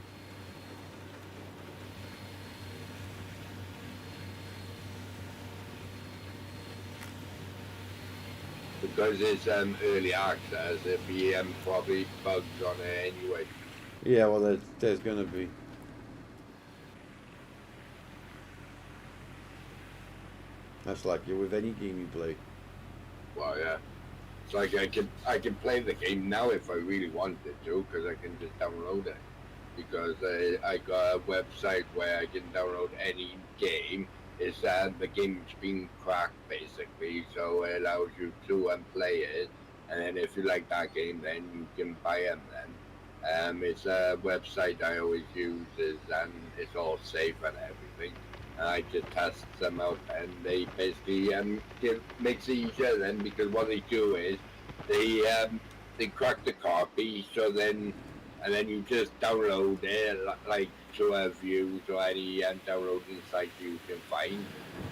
Because it's early access, it'll be probably bugs on it anyway. Yeah, well, there's gonna be. That's like you with any game you play. Well, yeah. It's like I can play the game now if I really wanted to, because I can just download it. Because I got a website where I can download any game. It's the game's been cracked basically, so it allows you to play it. And then if you like that game, then you can buy them. Then it's a website I always use, and it's all safe and everything. And I just test them out, and they basically makes it easier then, because what they do is they crack the copy, so then and then you just download it like to a views or any downloading site you can find.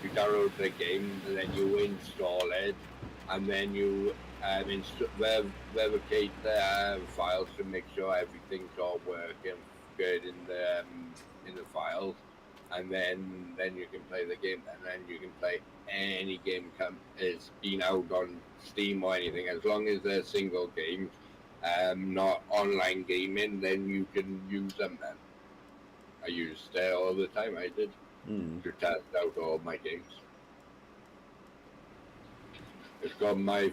You download the game and then you install it, and then you verify the files to make sure everything's all working good in the files, and then you can play the game, and then you can play any game it's been out on Steam or anything, as long as they're single games, not online gaming, then you can use them then. I used it all the time, I did, to test out all my games. It's got my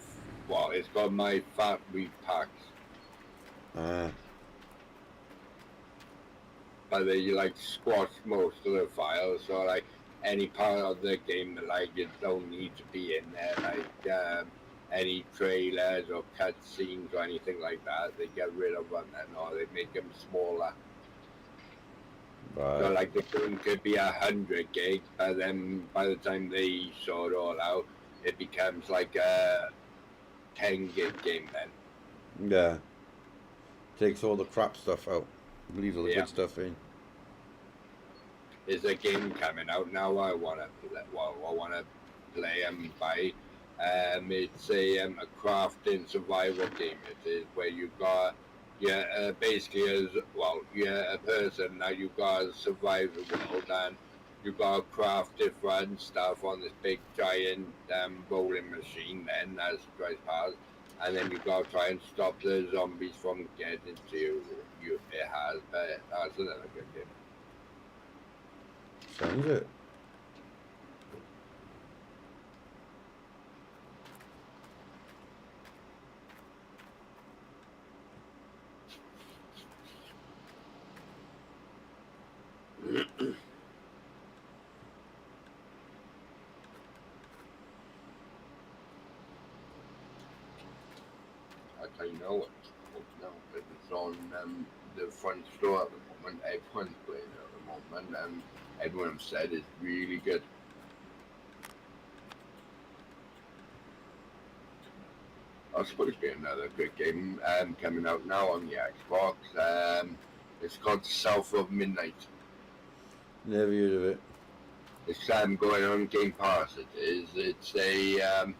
fat weed packs. but they like squash most of the files. So like any part of the game that like it don't need to be in there, like any trailers or cutscenes or anything like that, they get rid of them then, or they make them smaller. So Right. like the game could be 100 gig, but then by the time they sort it all out, it becomes like a 10 gig game then. Yeah. Takes all the crap stuff out. Leaves all the Yeah. good stuff in. There's a game coming out now. I wanna play and buy. It's a crafting survival game. It is where you got basically as well you're a person now. You got to survive the world and you got to craft different stuff on this big giant rolling machine. Then as it drives past, and then you got to try and stop the zombies from getting to you. It has, but that's another good game. Sounds it. I tell you know what's called now, but it's on the front store at the moment. Everyone's playing it at the moment, and everyone said it's really good. That's supposed to be another good game coming out now on the Xbox. It's called South of Midnight. Never heard of it. It's going on Game Pass. It is. It's a.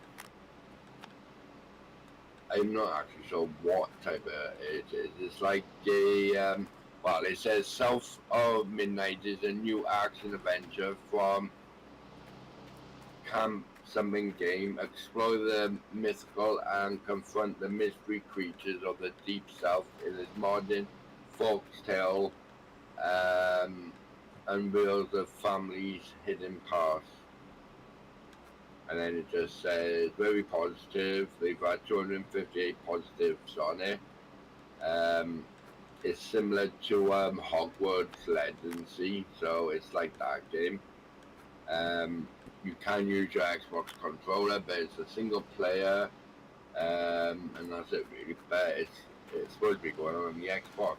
I'm not actually sure what type of it is. It's like a. Well, it says South of Midnight is a new action adventure from Camp Something Game. Explore the mythical and confront the mystery creatures of the Deep South in this modern folktale. Unveils the family's hidden past. And then it just says very positive. They've got 258 positives on it. It's similar to Hogwarts Legacy, so it's like that game. You can use your Xbox controller, but it's a single player, and that's it really. But it's supposed to be going on the Xbox.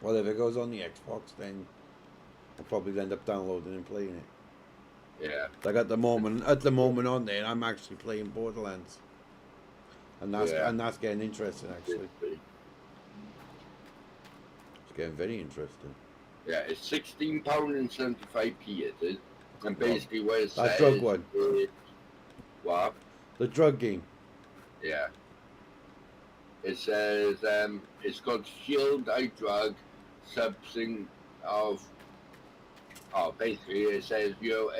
Well, if it goes on the Xbox, then I'll probably end up downloading and playing it. Yeah. Like at the moment on there, I'm actually playing Borderlands, and that's getting interesting. Actually, it's getting very interesting. Yeah, it's £16.75. It is, and basically what it That says drug one. is what? The drug game. Yeah. It says it's called Shield Eye Drug, substance of. Oh, basically it says you're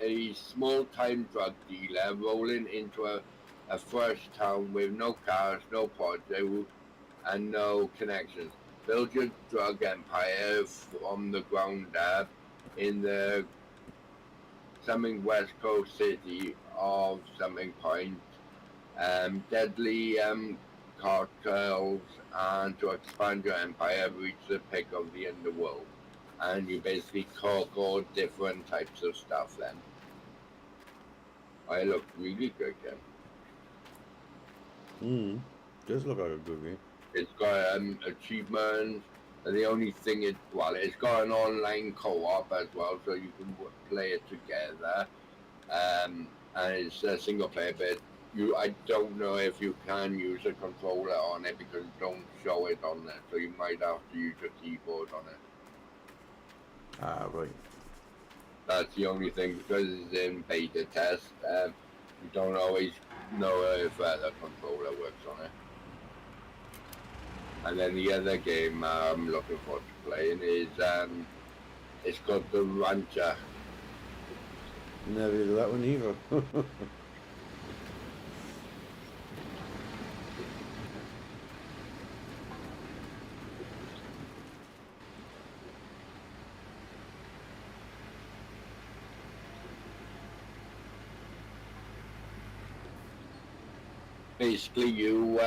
a small-time drug dealer rolling into a fresh town with no cars, no project, and no connections. Build your drug empire from the ground up in the something West Coast city of something point. Deadly cartels, and to expand your empire, reach the peak of the underworld. And you basically conquer different types of stuff then. I look really good then. Does look like a good game. It's got achievements, and the only thing it's got an online co-op as well, so you can play it together. And it's a single player, but I don't know if you can use a controller on it because it don't show it on there, so you might have to use your keyboard on it. Ah, right. That's the only thing, because it's in beta test. You don't always know if the controller works on it. And then the other game I'm looking forward to playing is it's called The Rancher. Never heard of that one either. Basically, you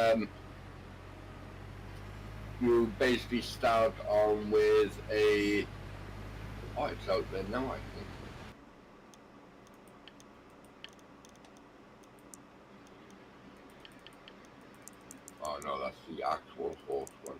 you basically start on with a. Oh, it's out there now, I think. Oh no, that's the actual horse one.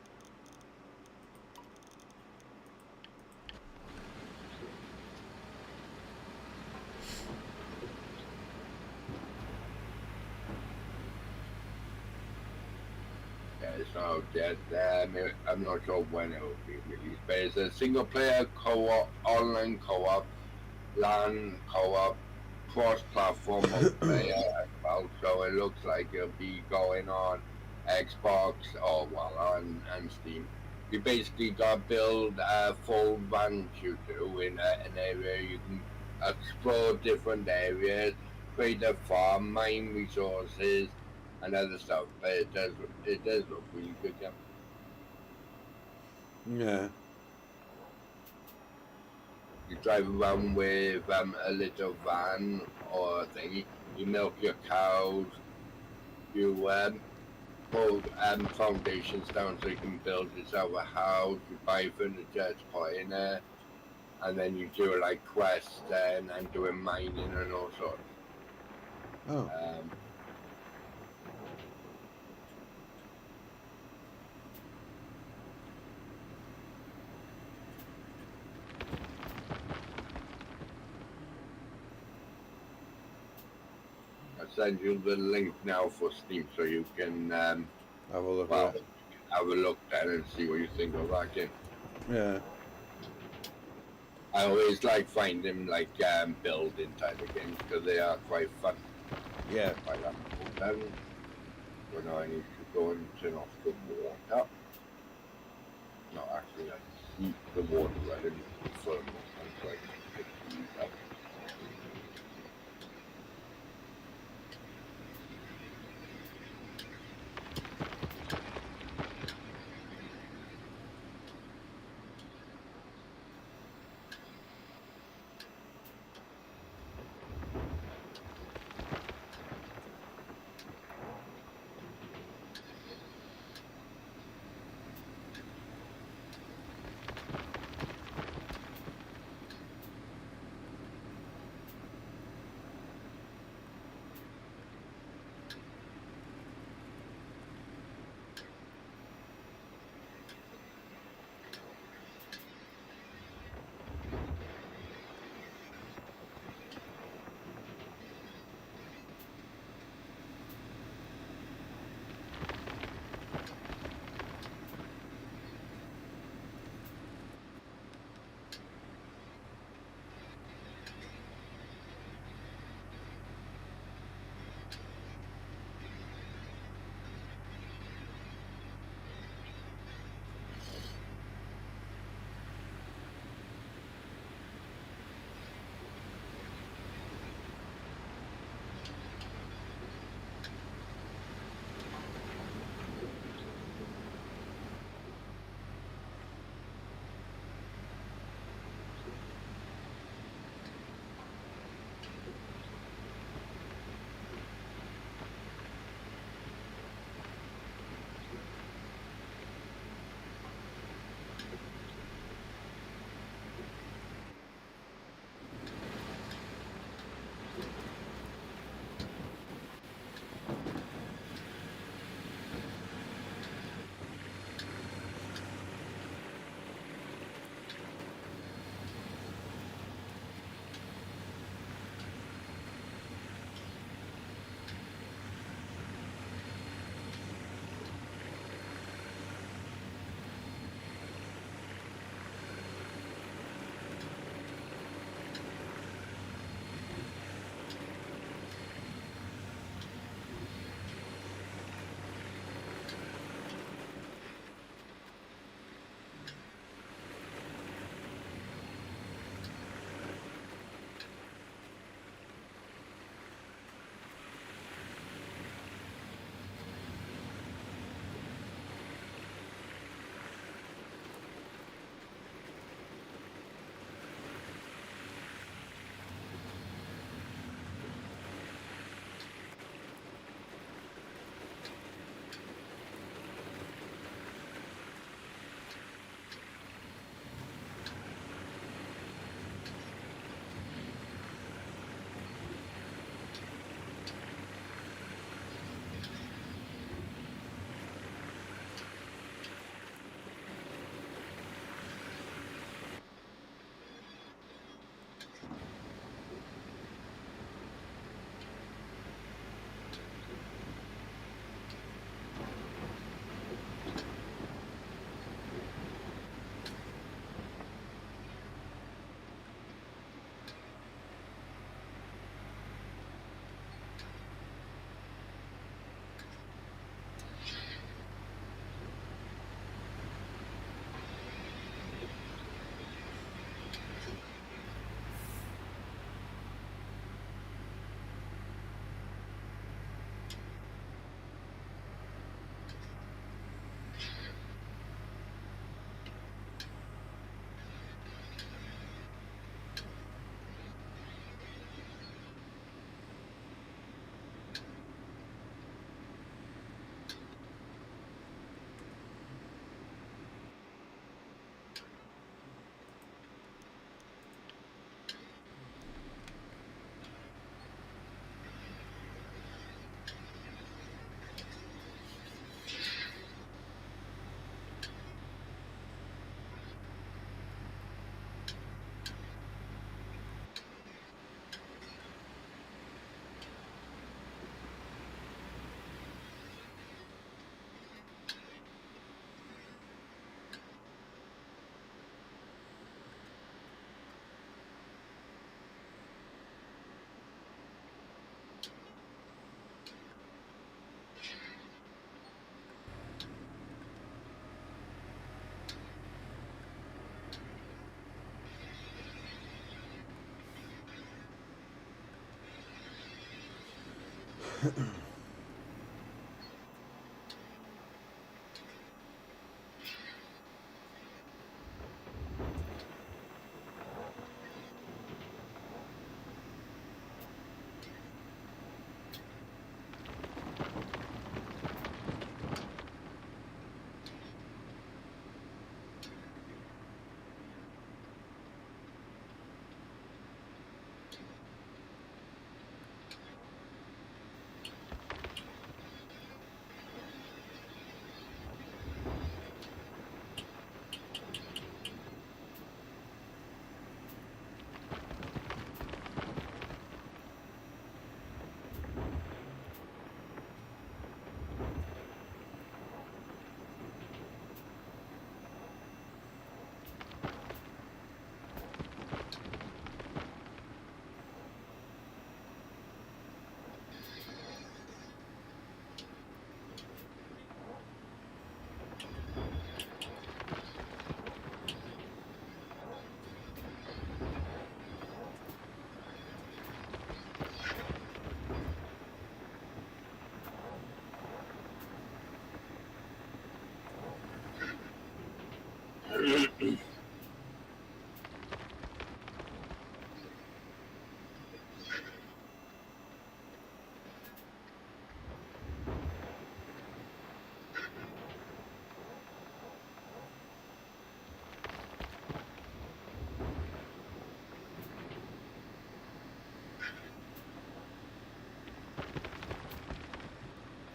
Yeah, it's not out yet. I'm not sure when it will be released, but it's a single player co-op, online co-op, LAN co-op, cross-platform multiplayer as well. So it looks like it'll be going on Xbox or well on Steam. You basically got to build a full ranch you do in an area. You can explore different areas, create a farm, mine resources, and other stuff. But it does look really good. Yeah. Yeah. You drive around with a little van or a thingy. You milk your cows. You put foundations down so you can build yourself a house. You buy furniture to put in there, and then you do like quests and doing mining and all sorts. Oh. I'll send you the link now for Steam so you can Have a look well at it. have a look then and see what you think of that game. Yeah. I always like finding like building type of games because they are quite fun. Yeah. I like them. So now I need to go and turn off the water. No, actually I heat the water right in the thermal so I can pick these up.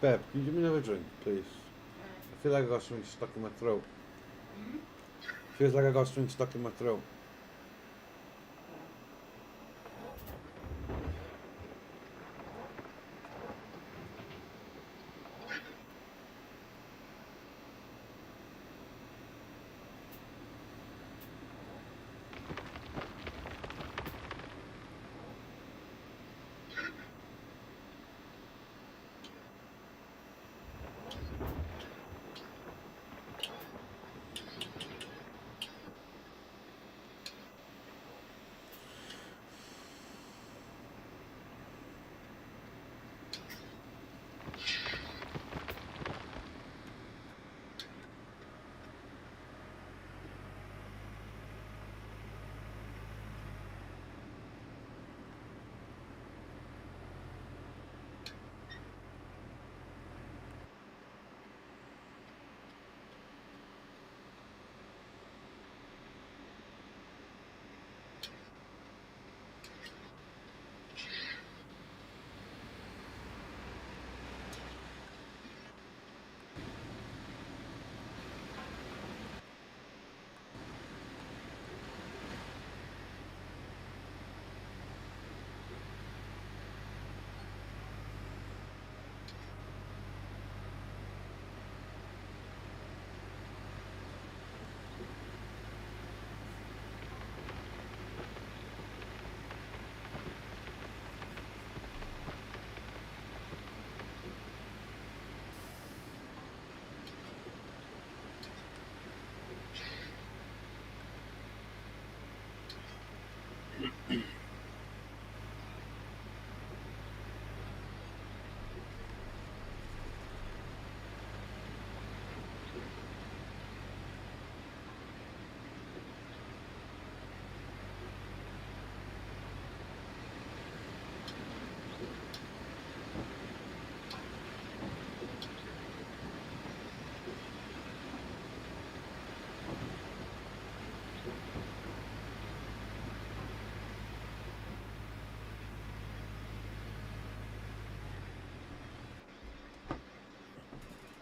Beb, can you give me another drink, please? Right. I feel like I got something stuck in my throat. Hmm? Feels like I got something stuck in my throat.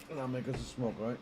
That'll make us a smoke, right?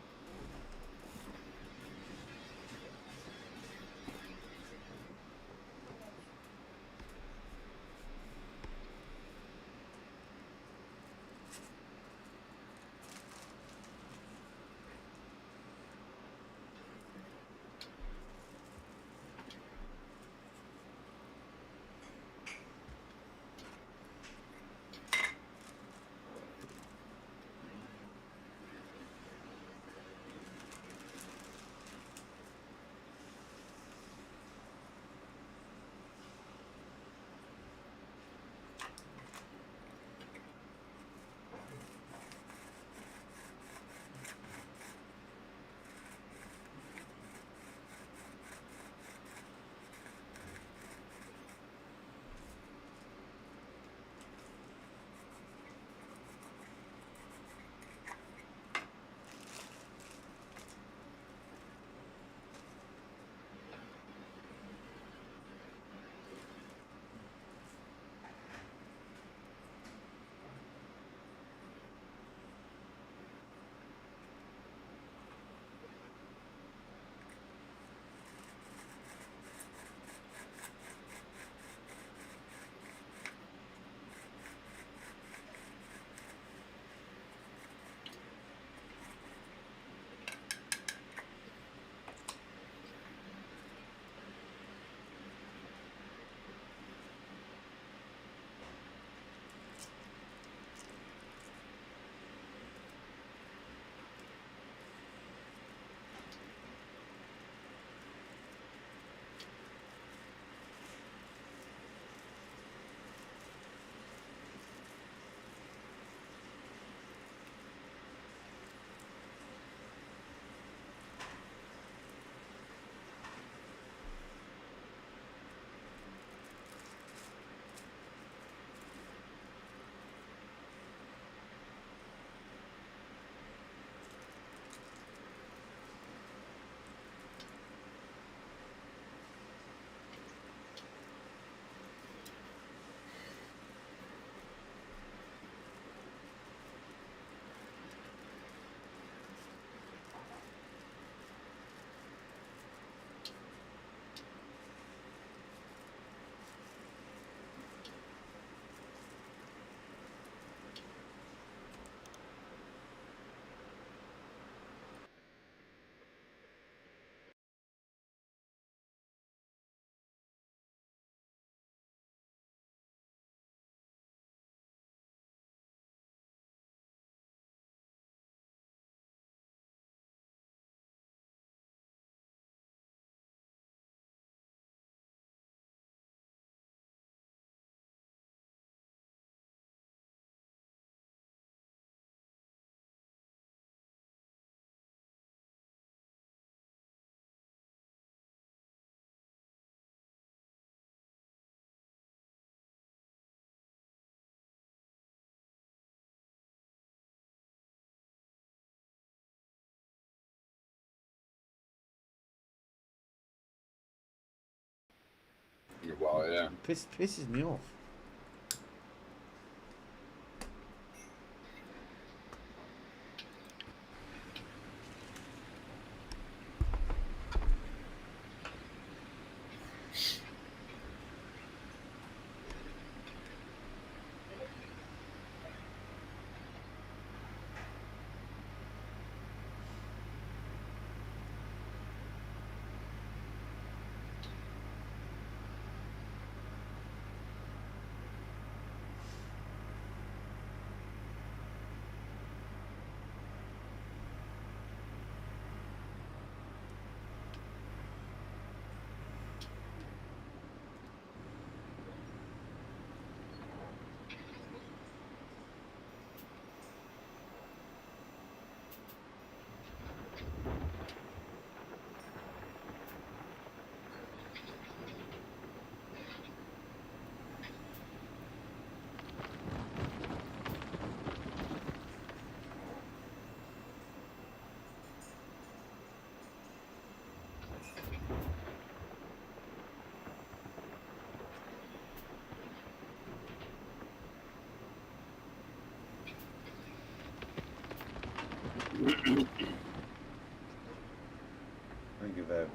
Oh yeah. Pisses me off. I give out.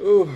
Oh.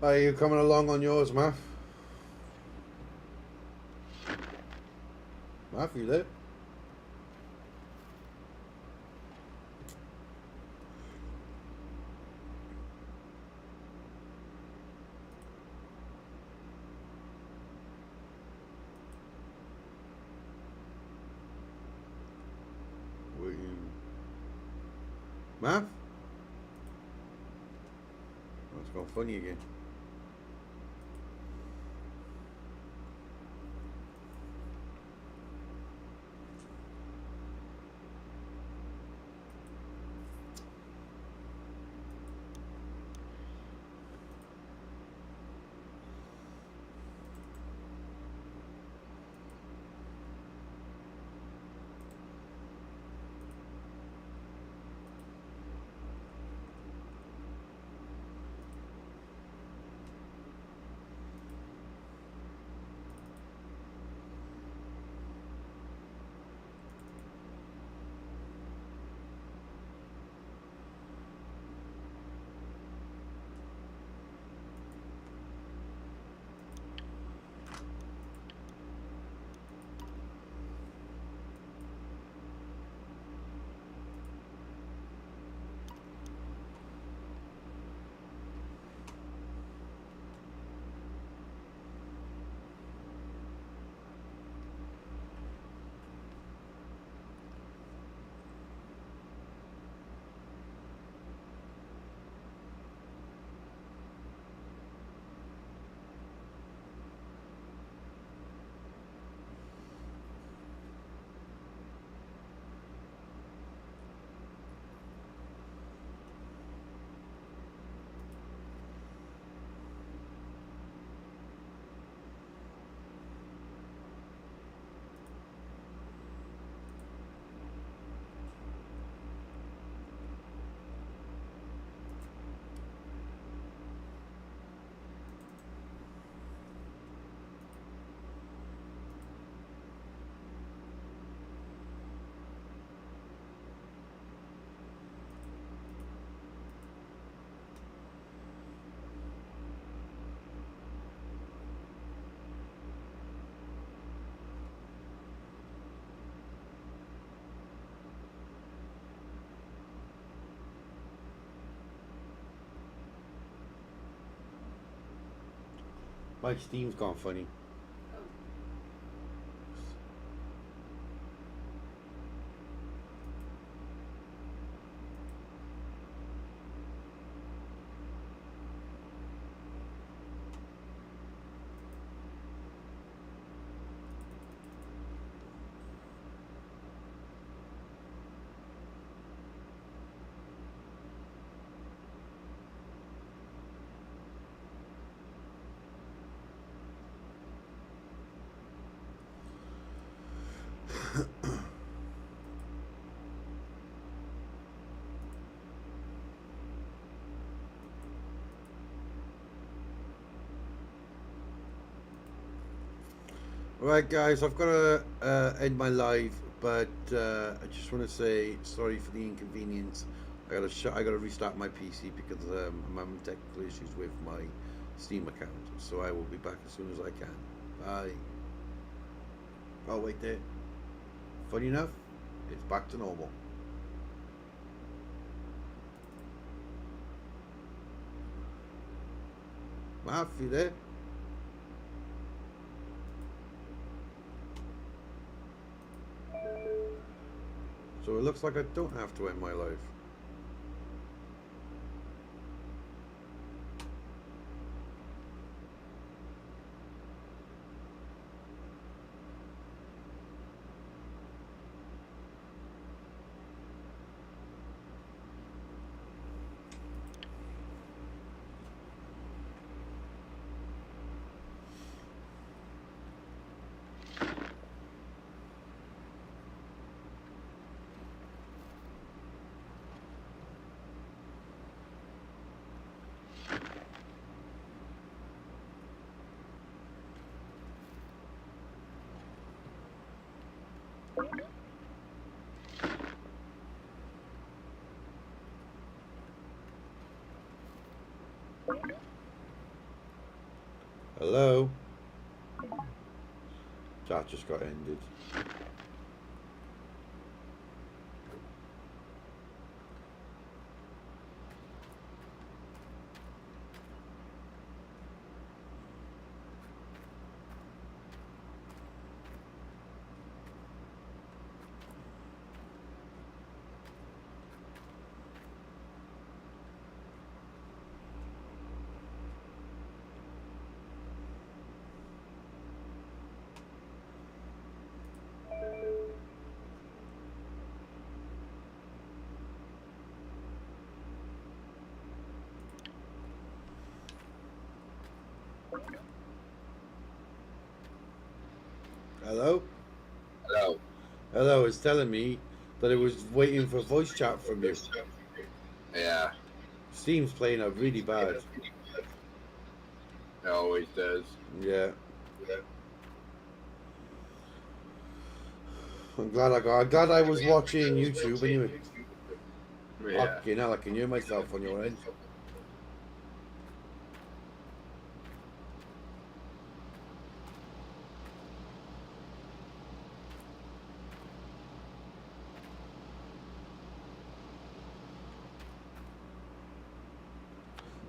Are you coming along on yours, Math? Math, you there? Math? Oh, it's gone funny again. My Steam's gone funny. Oh, Right, guys, I've got to end my live, but I just want to say sorry for the inconvenience. I gotta restart my PC because I'm having technical issues with my Steam account. So I will be back as soon as I can. Bye. Oh wait there. Funny enough, it's back to normal. Marv, you there? So it looks like I don't have to end my live. Hello? Chat just got ended. Hello? Hello. Hello, it's telling me that it was waiting for voice chat from you. Yeah, Steam's playing up really bad. it always does. Yeah. I'm glad I was watching YouTube anyway. Yeah. Fucking hell, I can hear myself on your end.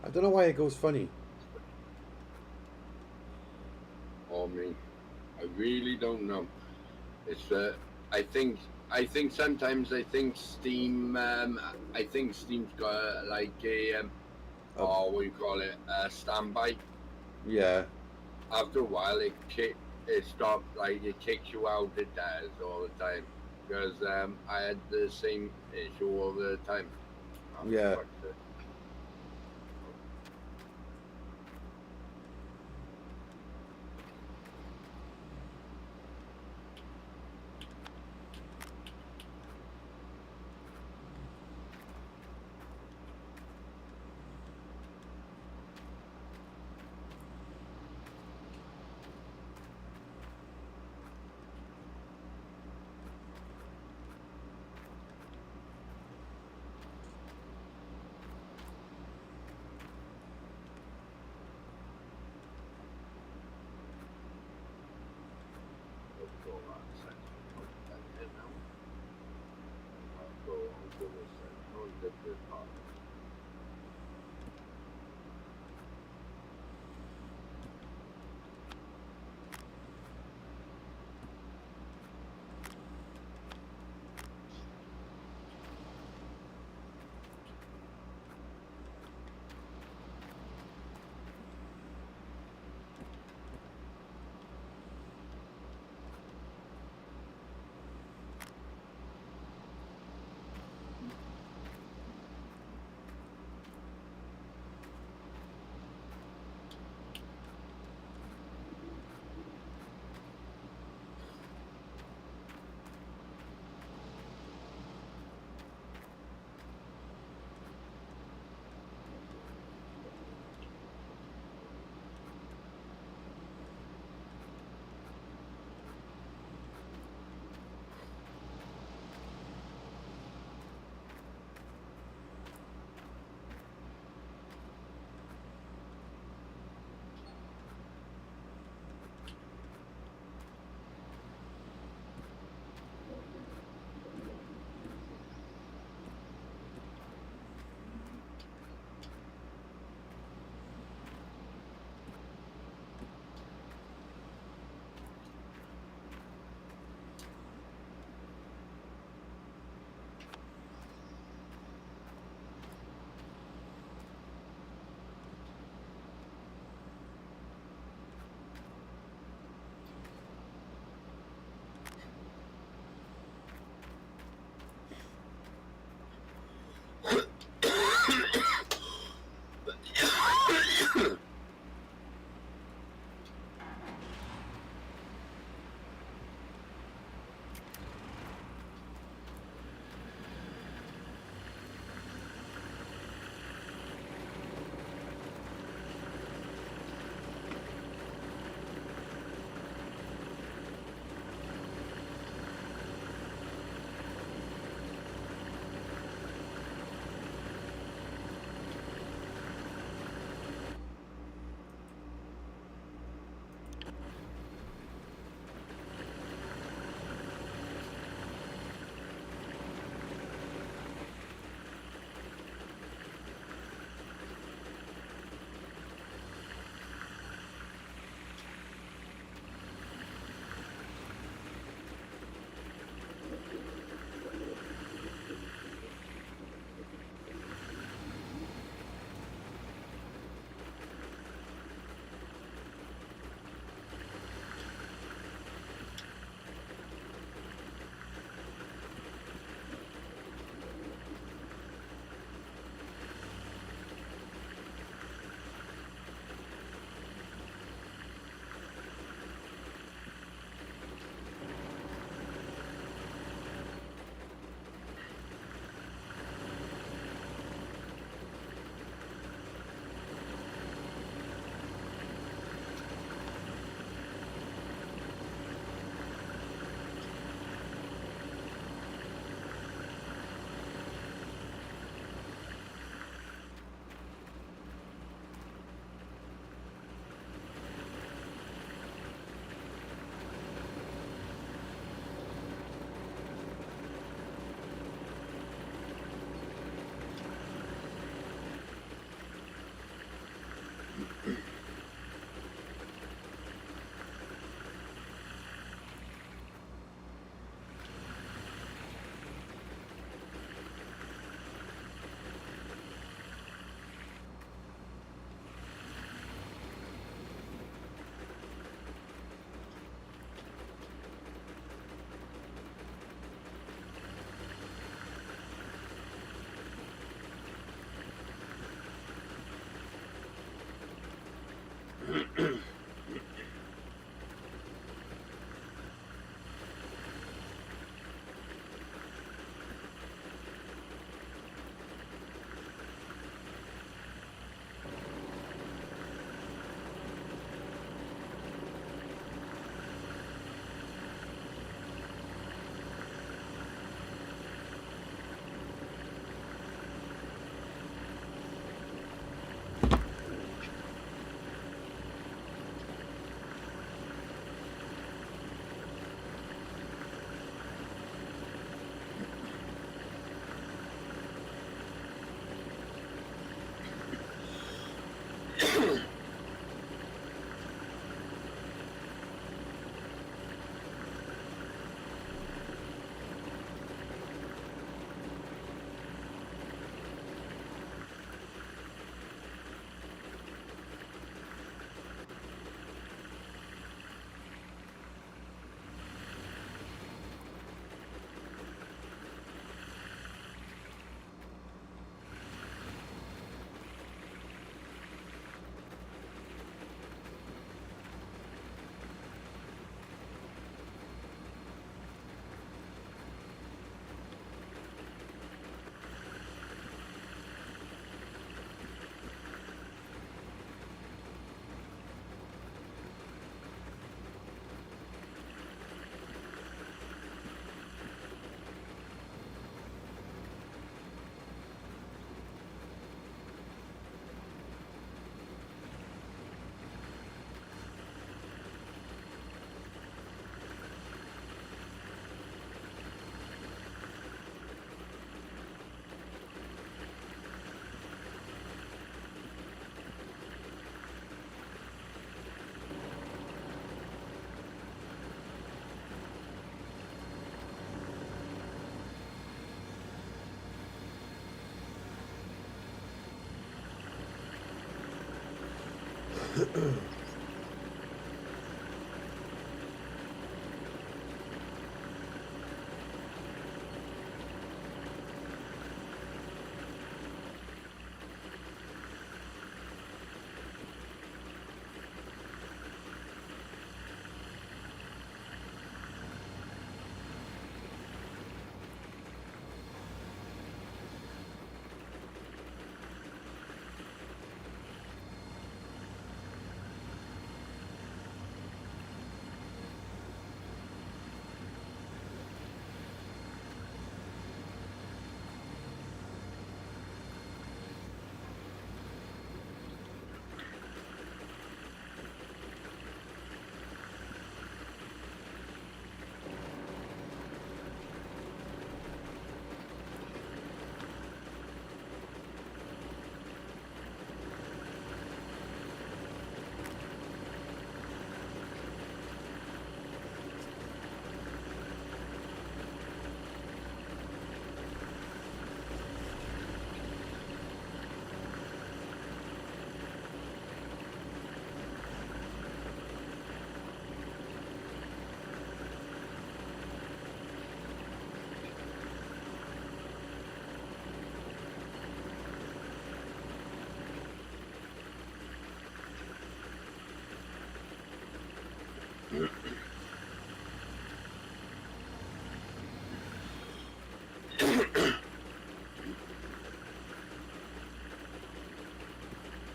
I don't know why it goes funny. Or me. I really don't know. It's I think sometimes Steam I think Steam's got like a Oh. what do you call it, standby. Yeah. After a while it stops, like it kicks you out, it does all the time. Because I had the same issue all the time. Oh, Yeah. fuck it.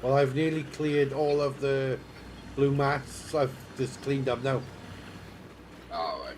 Well, I've nearly cleared all of the blue mats. I've just cleaned up now. Alright.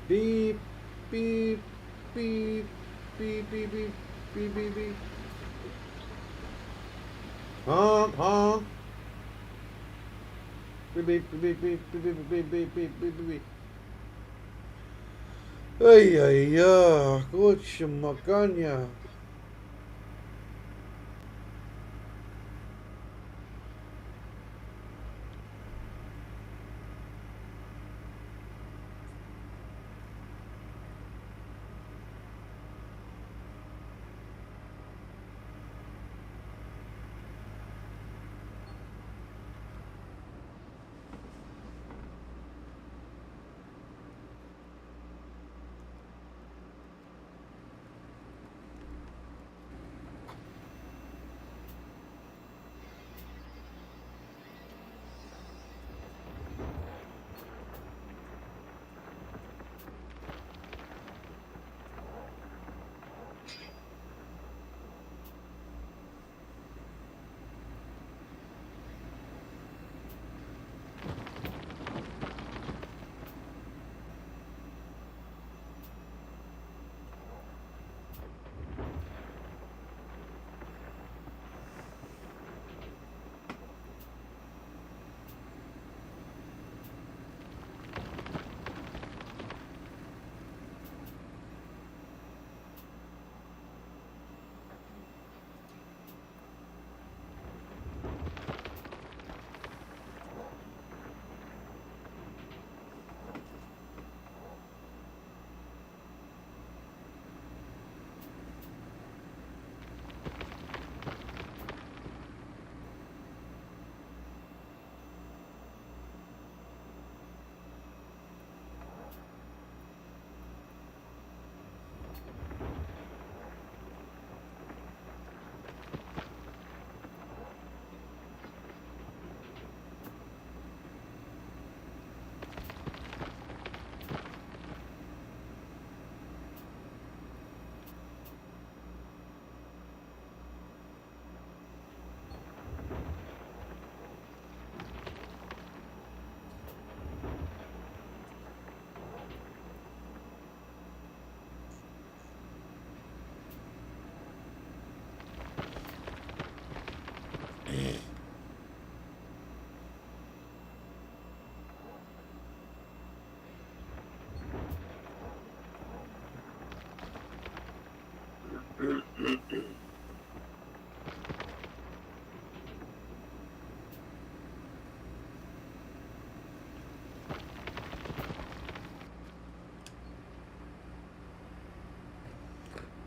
Beep. beep, beep, beep, beep, beep, beep, beep, beep. Honk, honk. Beep, beep, beep, beep, beep, beep, beep, beep, beep, beep, beep. Ay, ay, ay, coach, macanya.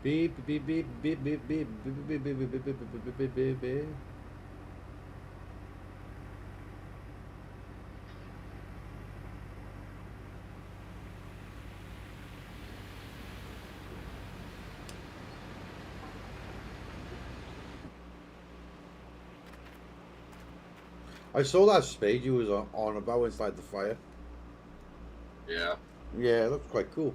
Beep, beep, beep, beep, beep, beep, beep, beep, beep, beep, beep, beep, beep, beep, beep, beep. I saw that spade you was on about inside the fire. Yeah. Yeah, it looks quite cool.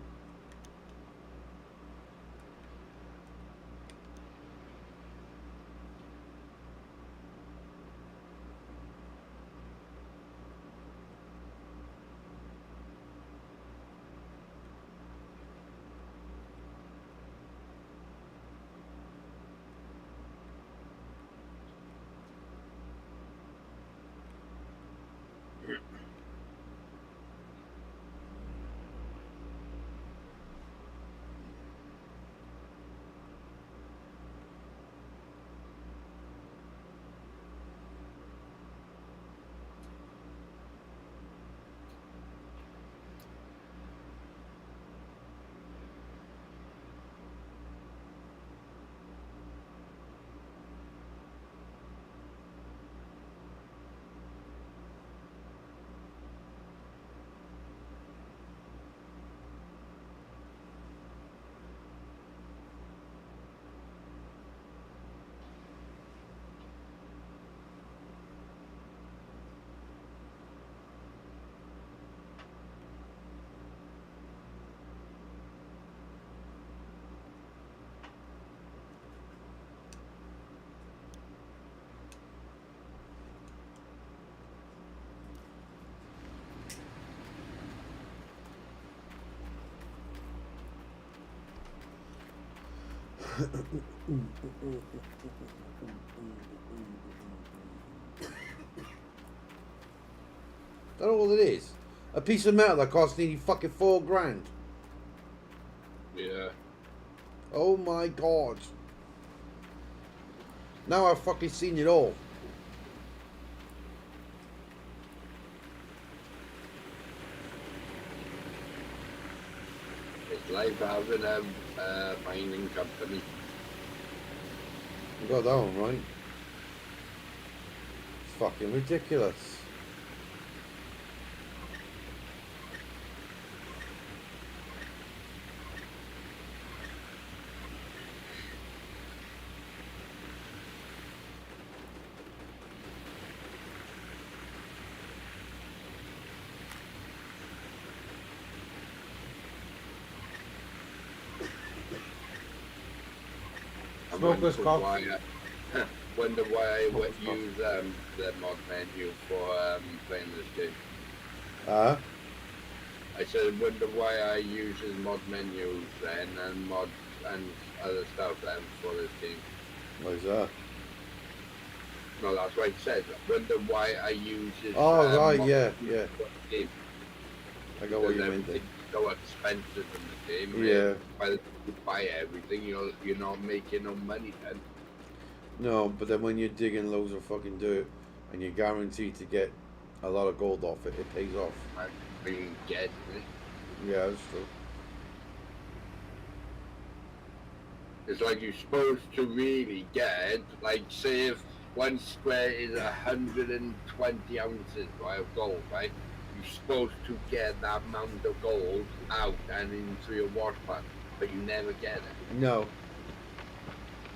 That's all it is. A piece of metal that costs nearly fucking $4,000. Yeah. Oh my god. Now I've fucking seen it all. It's like having a mining company. You got that one right. It's fucking ridiculous. I Smokeless wonder why I would Smokeless use the mod menu for playing this game. I said, wonder why I use his mod menus and mod and other stuff then for this game. What is that? No, that's what I said. Wonder why I use his Oh, right, mod yeah, menus yeah. for the game. I got what you Because meant there. everything's so expensive in the game. Yeah. By the time you buy everything, you're not making no money then. No, but then when you're digging loads of fucking dirt and you're guaranteed to get a lot of gold off it, it pays off. I mean, get it. Yeah, that's true. It's like you're supposed to really get, like, say if one square is 120 ounces, right, of gold, right? You're supposed to get that amount of gold out and into your wash plant, but you never get it. No.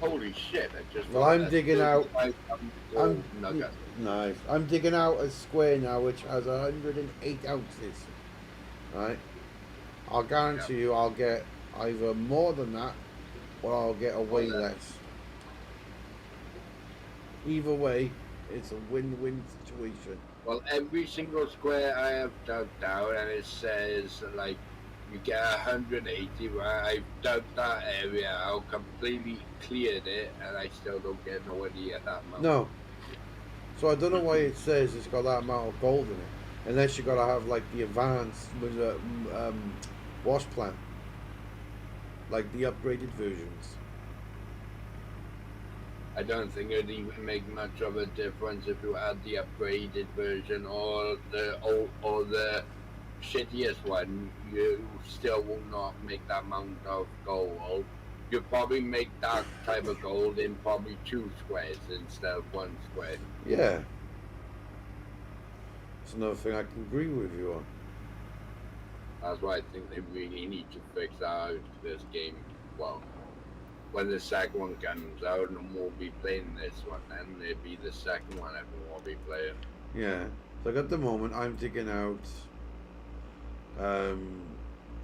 Holy shit! I just Well, thought I'm that digging out- 35 gold nugget. Nice. I'm digging out a square now which has 108 ounces. Right? I'll guarantee you I'll get either more than that or I'll get a way Well, less. Either way, it's a win-win situation. Well, every single square I have dug down, and it says like you get 180. Right? I've dug that area out, completely cleared it, and I still don't get nowhere near that amount. No. So I don't know why it says it's got that amount of gold in it. Unless you got to have like the advanced with a wash plant. Like the upgraded versions. I don't think it'd even make much of a difference if you had the upgraded version or the shittiest one. You still will not make that amount of gold. You probably make that type of gold in probably 2 squares instead of 1 square. Yeah. It's another thing I can agree with you on. That's why I think they really need to fix that out this game. Well, when the second one comes out and we'll be playing this one, then it'll be the second one everyone will be playing. Yeah. Like at the moment, I'm digging out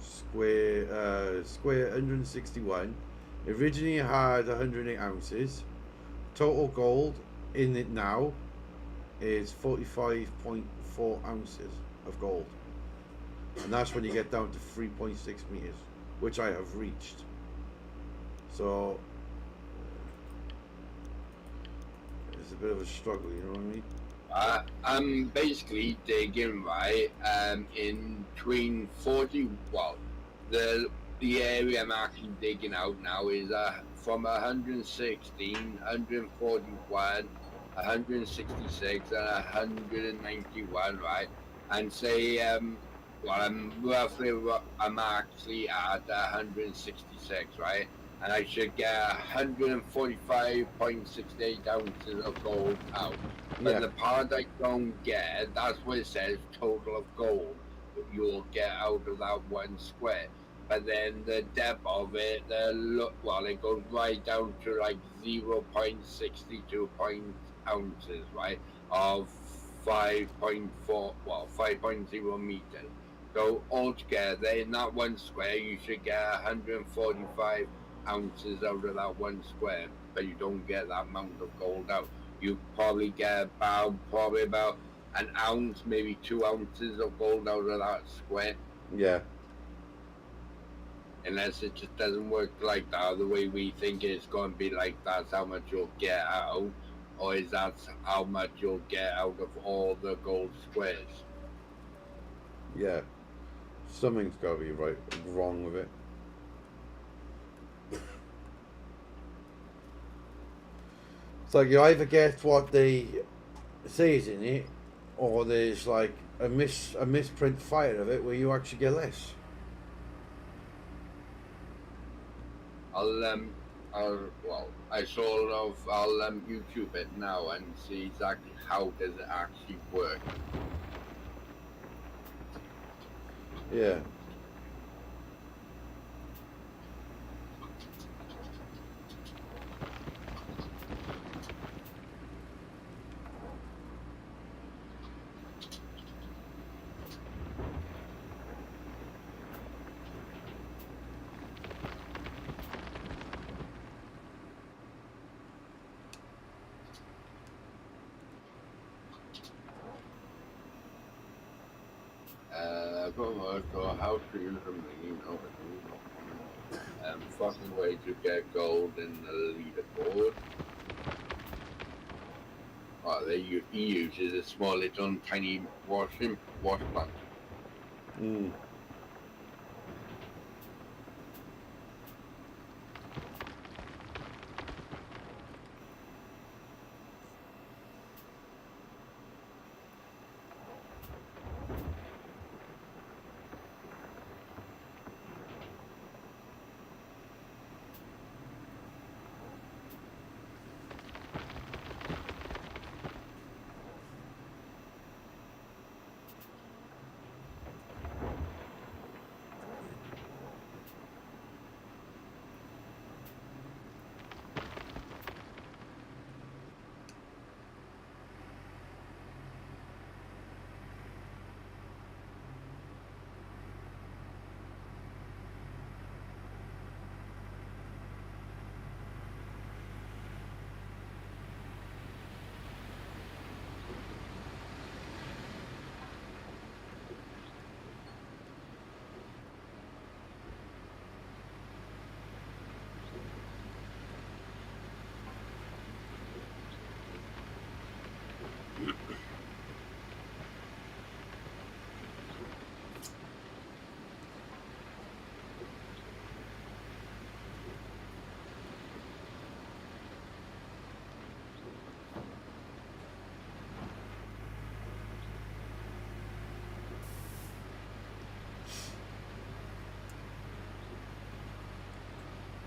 square 161. Originally it had 108 ounces. Total gold in it now is 45.4 ounces of gold. And that's when you get down to 3.6 meters, which I have reached. So it's a bit of a struggle, you know what I mean? I'm basically digging right in between 40. Well, the area I'm actually digging out now is from 116, 141, 166, and 191, right? And say well, I'm actually at 166, right? And I should get 145.68 ounces of gold out. But Yeah. the part I don't get, that's what it says, total of gold that you'll get out of that 1 square. But then the depth of it, it goes right down to like 0.62 ounces, right? Of 5.0 meters. So altogether, in that 1 square, you should get 145 ounces out of that 1 square, but you don't get that amount of gold out. You probably get about an ounce, maybe 2 ounces of gold out of that square. Yeah. unless it just doesn't work like that, the way we think it's going to be like that's how much you'll get out, or is that how much you'll get out of all the gold squares? Yeah, something's got to be wrong with it. It's like you either get what they say is in it, or there's like a misprint fire of it where you actually get less. I sort of, YouTube it now and see exactly how does it actually work. Yeah. So how to use them, fucking way to get gold in the leaderboard. Oh, he uses a small little tiny wash plant. Mm.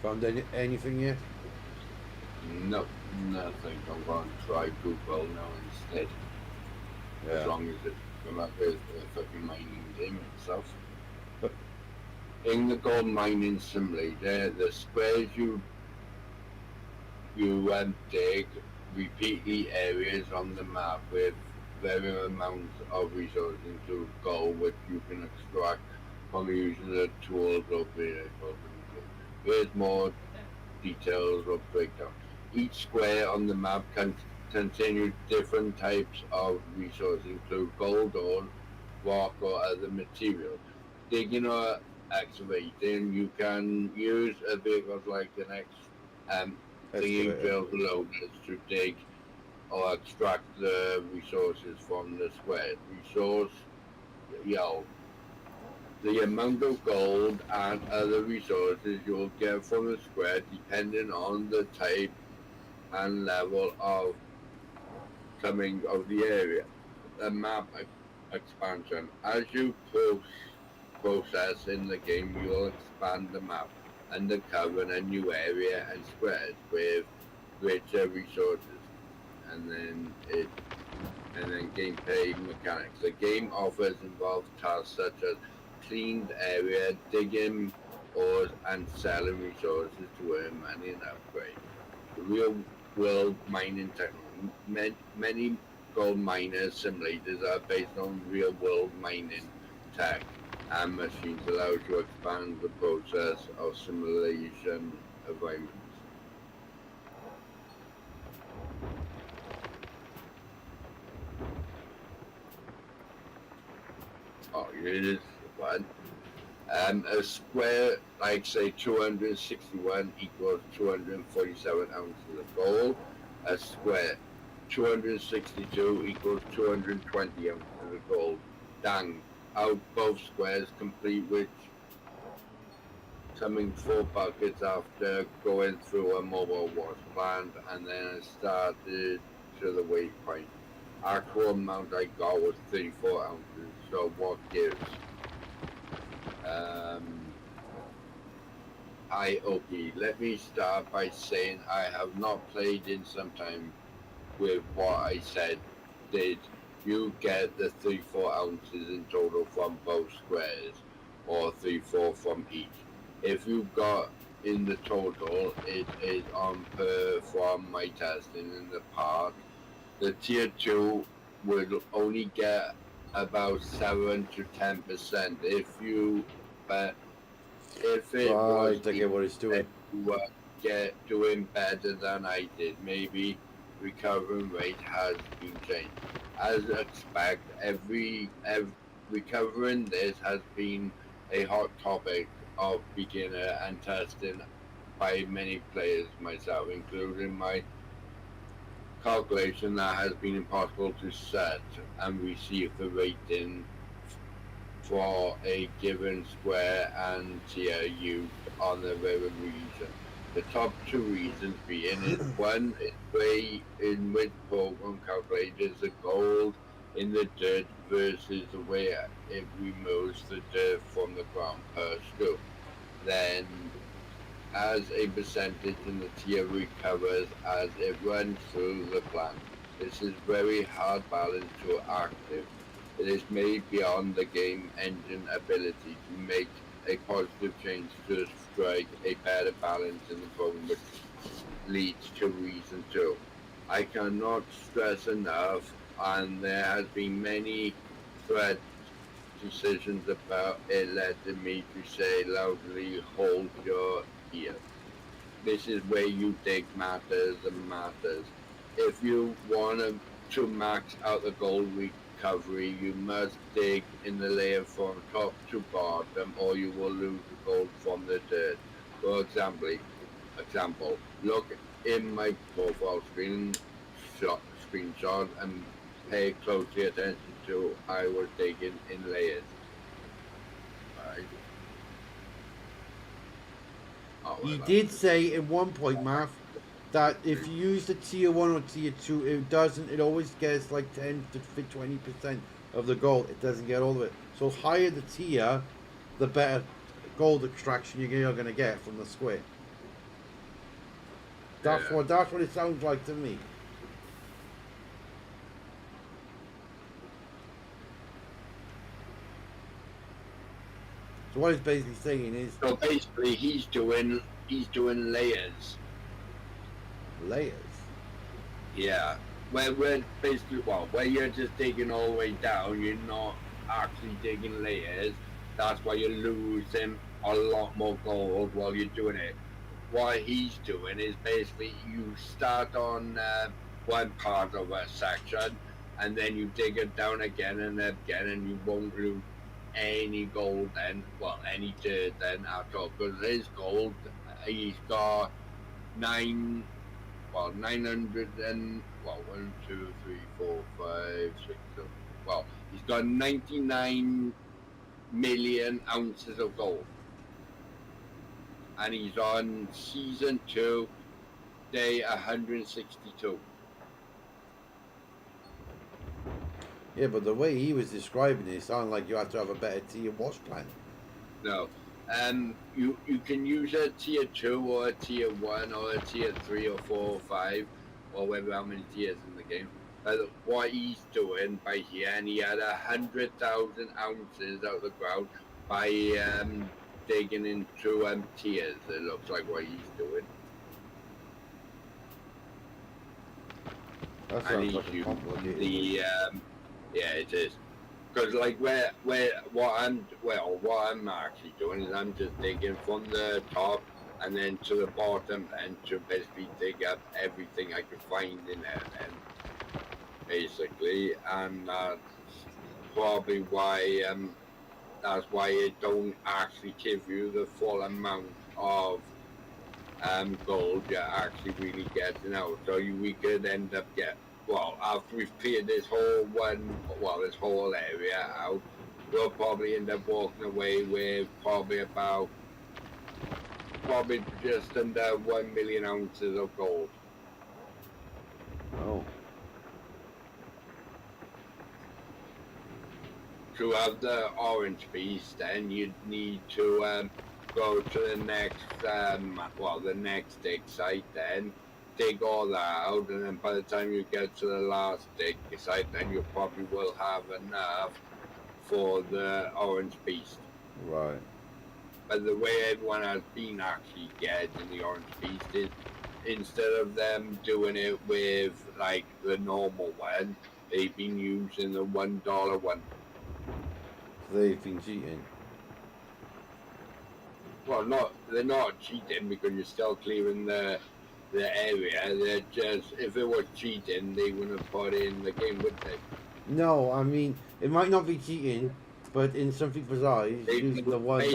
Found anything yet? No, nothing. I'm going to try Google now instead. As Yeah. long as it come up with the fucking mining game itself. In the gold mining simulator, the squares you dig repeatedly areas on the map with varying amounts of resources include gold, which you can extract from using the tools or vehicles. Here's more details or breakdown. Each square on the map can continue different types of resources, include gold, ore, rock, or other materials. Digging or excavating, you can use a vehicle like an thingy Excavator. drill loaders to dig or extract the resources from the square. Yo, the amount of gold and other resources you'll get from the square depending on the type and level of coming of the area. The map expansion. As you process in the game, you'll expand the map and uncover a new area and squares with richer resources. And then gameplay mechanics. The game offers involved tasks such as cleaned area, digging ores, and selling resources to earn money and upgrade. The real world mining technology. Many gold miners simulators are based on real world mining tech and machines allow you to expand the process of simulation environments. Oh, it is fun. A square, like say 261 equals 247 ounces of gold. A square, 262 equals 220 ounces of gold. Dang, out both squares complete, which coming 4 buckets after going through a mobile wash plant, and then I started to the waypoint. Actual amount I got was 34 ounces, so what gives? Hi Oki, let me start by saying I have not played in some time with what I said. Did you get the 34 ounces in total from both squares, or 34 from each? If you got in the total, it is on per from my testing in the park. The tier 2 will only get about 7 to 10% but if it was Right, I get what he's doing. you get doing better than I did. Maybe recovering rate has been changed. As expect, every recovering this has been a hot topic of beginner and testing by many players, myself including. My calculation that has been impossible to set and receive the rating for a given square and tier used on the very reason. The top two reasons being is one is way in which program calculates the gold in the dirt versus the way it removes the dirt from the ground per scoop. Then as a percentage in the tier recovers as it runs through the plant. This is very hard balance to active. It is made beyond the game engine ability to make a positive change to strike a better balance in the program, which leads to reason 2. I cannot stress enough, and there has been many thread decisions about it letting me to say loudly, hold your ear. This is where you dig matters and matters. If you want to max out the gold recovery, you must dig in the layer from top to bottom, or you will lose the gold from the dirt. For example, look in my profile screenshot and pay closely attention to I was digging in layers. Right. Oh, He well, did say at one point, Marv, that if you use the tier 1 or tier 2, it always gets like 10 to 20% of the gold. It doesn't get all of it. So higher the tier, the better gold extraction you're going to get from the square. That's yeah. what it sounds like to me. So what he's basically saying is So basically, he's doing layers. layers. Yeah, where basically where you're just digging all the way down, you're not actually digging layers. That's why you're losing a lot more gold while you're doing it. What he's doing is basically you start on one part of a section, and then you dig it down again and again, and you won't lose any gold then, well, any dirt then at all. Because his gold, he's got nine, 900 and, 1, 2, 3, 4, 5, 6, 7. Well, he's got 99 million ounces of gold. And he's on season 2, day 162. Yeah, but the way he was describing it sounded like you have to have a better tier wash plant. No. You can use a tier 2 or a tier 1 or a tier 3 or 4 or 5 or whatever how many tiers in the game. What he's doing by here, and he had 100,000 ounces out of the ground by digging into tiers. It looks like what he's doing. That And sounds he's like a using complicated. the yeah, it is. Because like what I'm actually doing is I'm just digging from the top and then to the bottom and to basically dig up everything I could find in there then basically, and that's probably why that's why it don't actually give you the full amount of gold you're actually really getting out. So we could end up after we've cleared this this whole area out, we'll probably end up walking away with probably just under 1 million ounces of gold. Oh. To have the orange piece, then you'd need to go to the next the next dig site, then dig all that out, and then by the time you get to the last dig site, then you probably will have enough for the orange beast. Right. But the way everyone has been actually getting the orange beast is, instead of them doing it with like the normal one, they've been using the $1 one. They've been cheating. Well, they're not cheating because you're still clearing the area. They're just, if it was cheating, they wouldn't have put in the game, would they? No, I mean, it might not be cheating, but in some people's eyes, using the $1.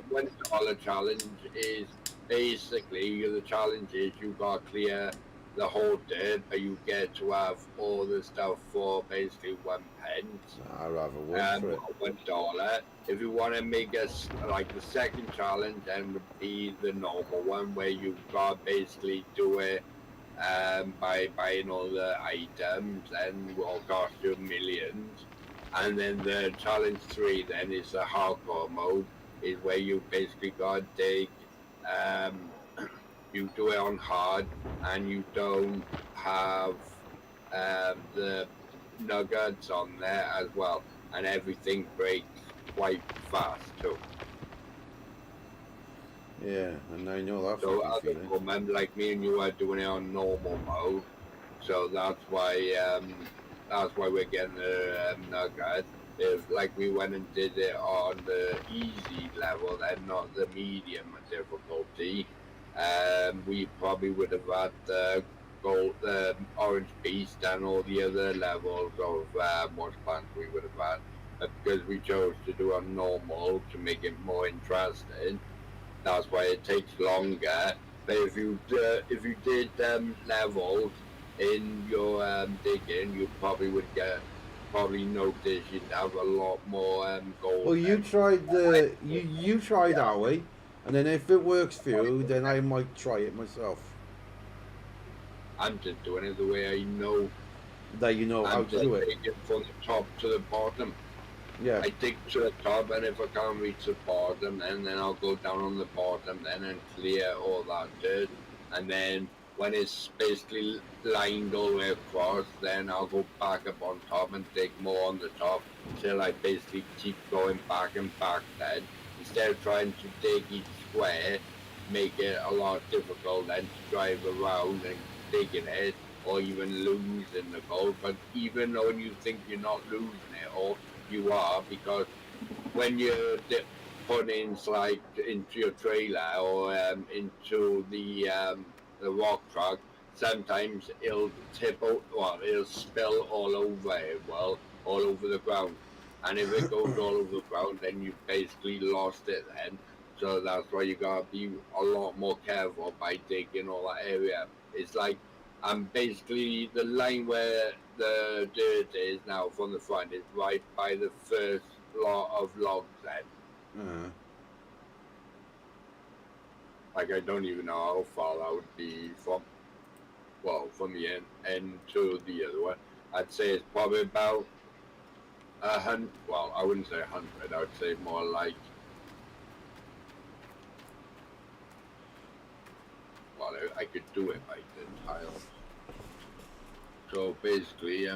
The $1 challenge is basically, the challenge is you got to clear the whole dirt, but you get to have all the stuff for basically 1 pence. I'd rather work for it. $1. If you want to make us like the second challenge, then would be the normal one where you got basically do it by buying all the items and will cost you millions. And then the challenge 3 then is the hardcore mode, is where you basically got to dig. You do it on hard, and you don't have the nuggets on there as well, and everything breaks quite fast too. Yeah, and I know that So fucking other feeling. women like me and you are doing it on normal mode, so that's why we're getting the nuggets. If like we went and did it on the easy level and not the medium difficulty, we probably would have had the gold, the orange beast, and all the other levels of Watch Plants we would have had. But because we chose to do on normal to make it more interesting, that's why it takes longer. But if you did levels in your digging, you probably would notice you'd have a lot more gold. Well, you tried you tried our way, and then if it works for you, then I might try it myself. I'm just doing it the way I know. That you know how I'm to just do it. taking from the top to the bottom. Yeah. I dig to the top, and if I can't reach the bottom, and then I'll go down on the bottom then and clear all that dirt. And then when it's basically lined all the way across, then I'll go back up on top and dig more on the top till I basically keep going back and back then. Instead of trying to dig each square, make it a lot difficult then to drive around and digging it, or even losing the gold. But even though you think you're not losing it, or you are, because when you're putting like into your trailer or into the rock truck, sometimes it'll tip out, it'll spill all over it, all over the ground. And if it goes all over the ground, then you basically lost it then. So that's why you gotta be a lot more careful by digging all that area. It's like basically the line where the dirt is now from the front is right by the first lot of logs then. Like I don't even know how far that would be from the end to the other one. I'd say it's probably about 100, well I wouldn't say 100, I would say more like, well I could do it by the tiles. So basically,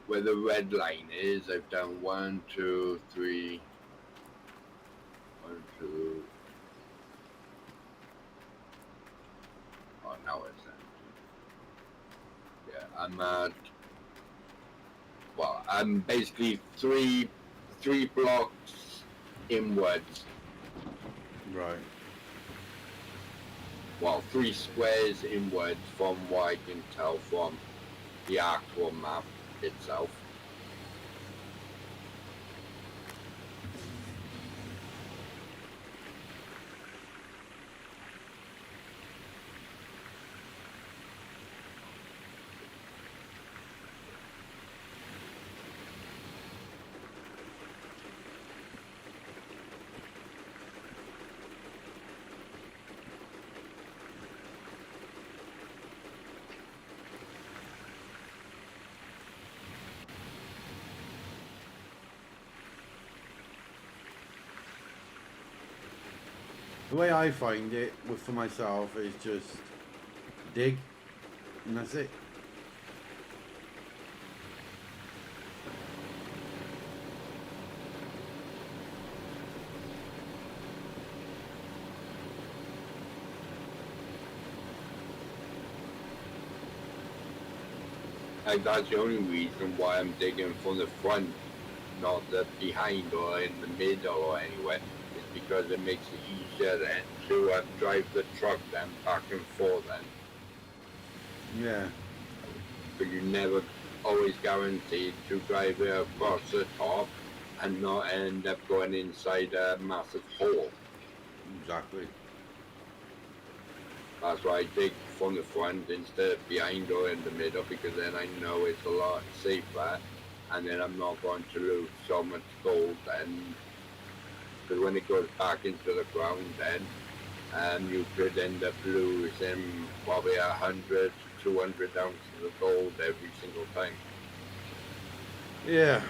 where the red line is, I've done 1, 2, 3, 1, 2. Oh, now it's empty. Yeah, I'm at. Well, I'm basically three blocks inwards. Right. Well, 3 squares inwards from what I can tell from the actual map itself. The way I find it for myself is just dig, and that's it. Like that's the only reason why I'm digging from the front, not the behind or in the middle or anywhere. Is because it makes it easier then to drive the truck then back and forth then. Yeah. But you never always guaranteed to drive it across the top and not end up going inside a massive hole. Exactly. That's why I dig from the front instead of behind or in the middle, because then I know it's a lot safer, and then I'm not going to lose so much gold. And because when it goes back into the ground, then you could end up losing probably 100, 200 ounces of gold every single time. Yeah.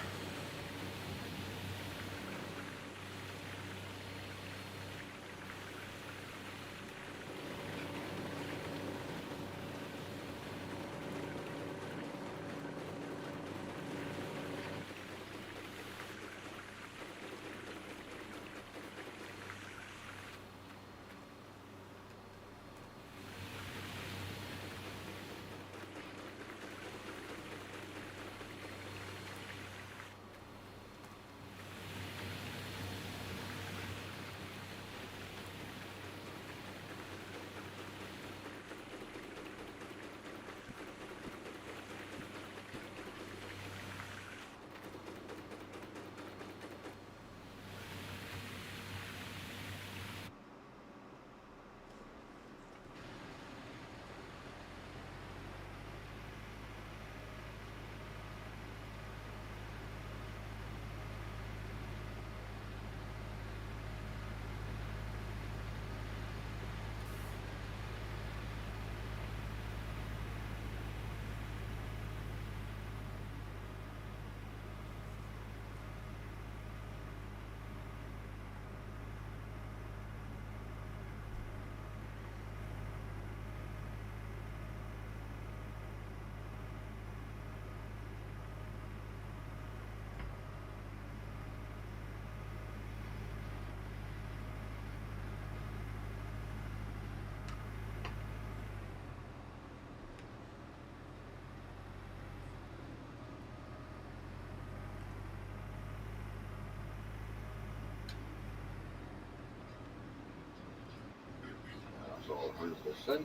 That's all 100%.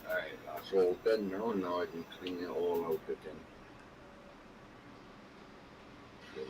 Alright, that's all done now. Now I can clean it all out again. So,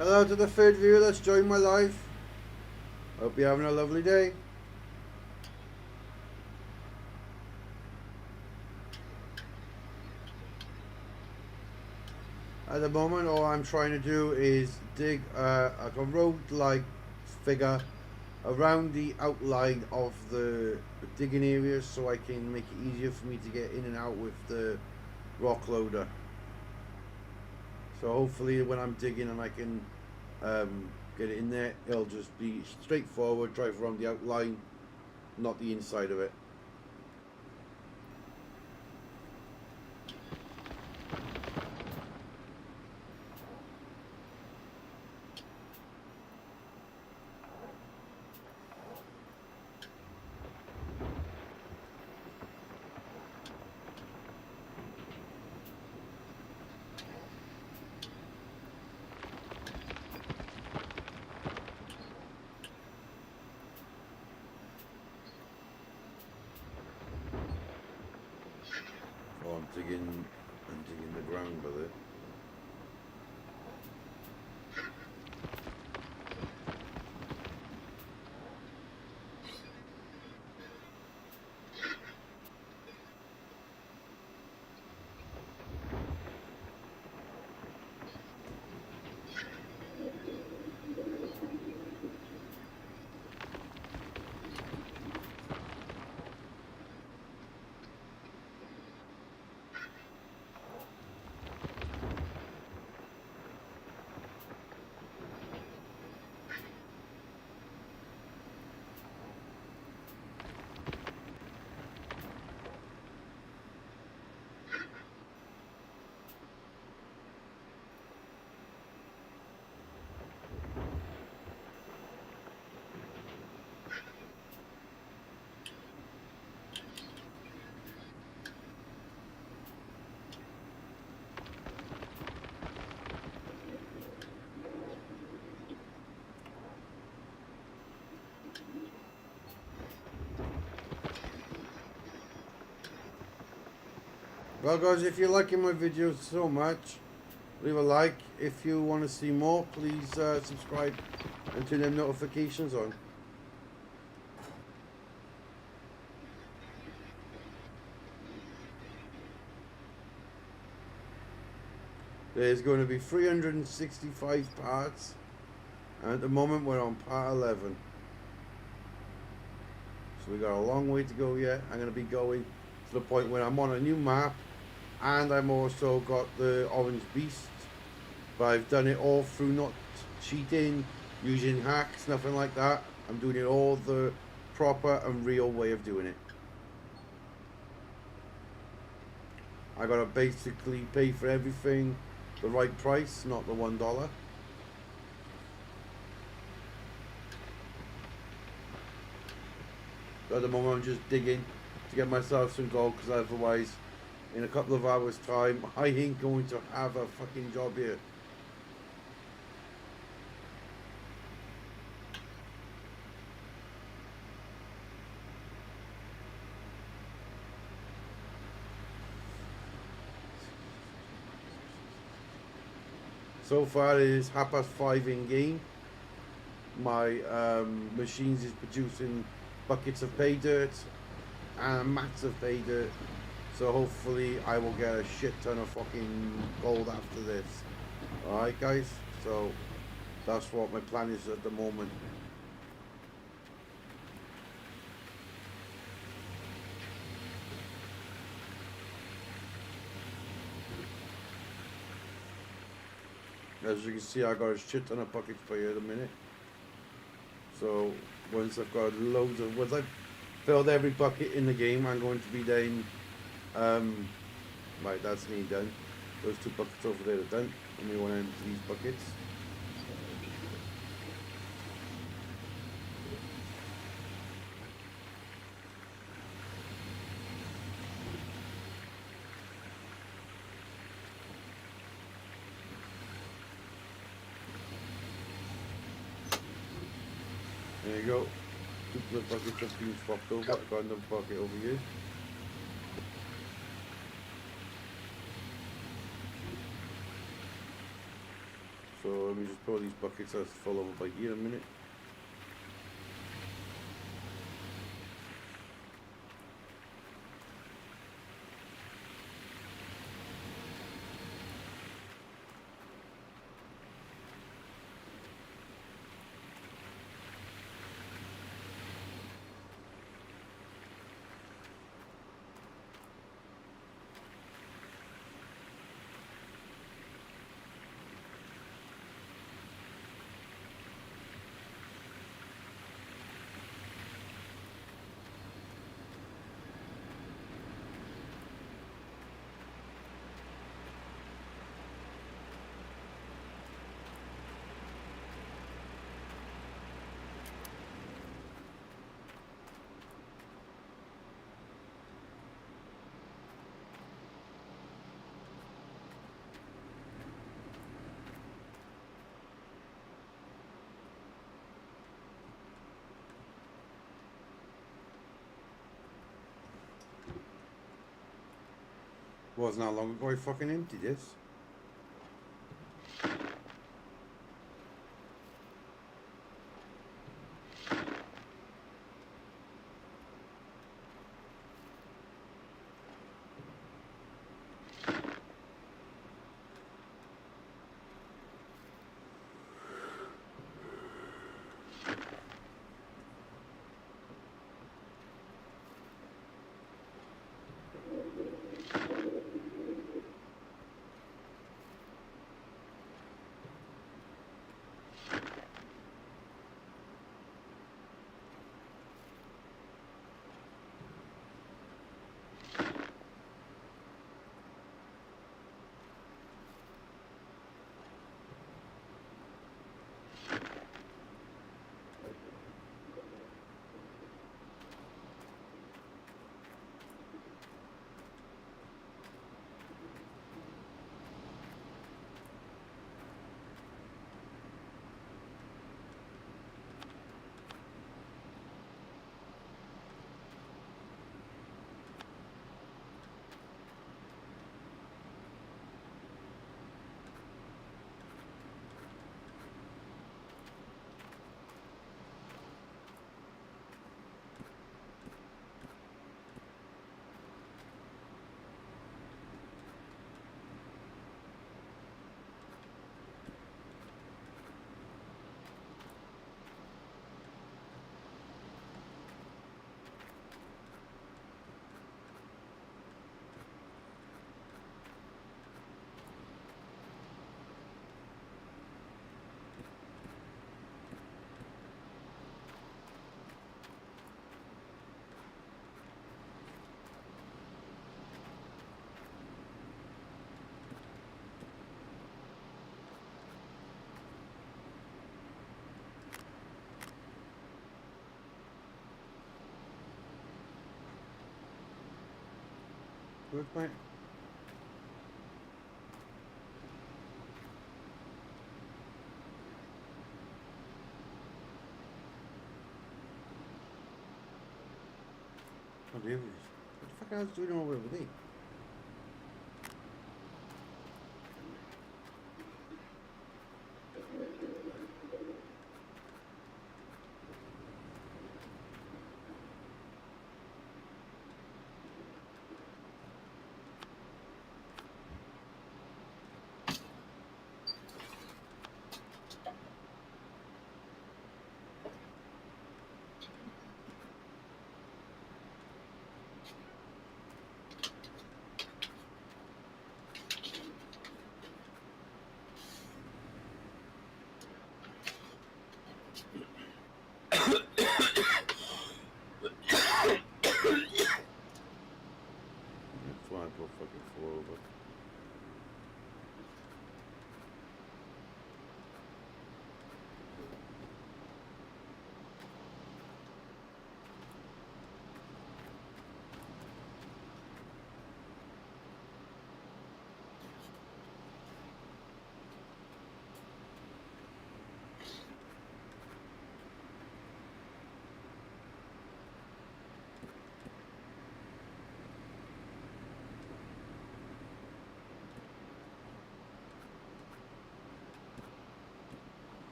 Hello to the third viewer that's joined my live. Hope you're having a lovely day. At the moment, all I'm trying to do is dig like a road-like figure around the outline of the digging areas so I can make it easier for me to get in and out with the rock loader. So hopefully when I'm digging and I can get it in there, it'll just be straightforward, drive around the outline, not the inside of it. Oh, I'm digging the ground with it. Well guys, if you're liking my videos so much, leave a like. If you want to see more, please subscribe and turn them notifications on. There's going to be 365 parts, and at the moment we're on part 11. So we got a long way to go yet. I'm going to be going to the point where I'm on a new map, and I'm also got the Orange Beast, but I've done it all through not cheating, using hacks, nothing like that. I'm doing it all the proper and real way of doing it. I gotta basically pay for everything the right price, not the $1. So at the moment I'm just digging to get myself some gold, because otherwise in a couple of hours time I ain't going to have a fucking job here. So far it is 5:30 in game. My machines is producing buckets of pay dirt and mats of pay dirt. So hopefully I will get a shit ton of fucking gold after this. Alright guys, so that's what my plan is at the moment. As you can see, I got a shit ton of buckets per year at a minute. So once I've got once I've filled every bucket in the game, I'm going to be then, right, that's me done. Those two buckets over there are done. And we want to empty these buckets. There you go. Two of the buckets have been swapped over. I've got another bucket over here. So So let me just pour these buckets that's full over by here a minute. Wasn't that long ago I fucking emptied this. Good, mate. Oh, there it is. What the fuck else doing over there?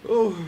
Oh.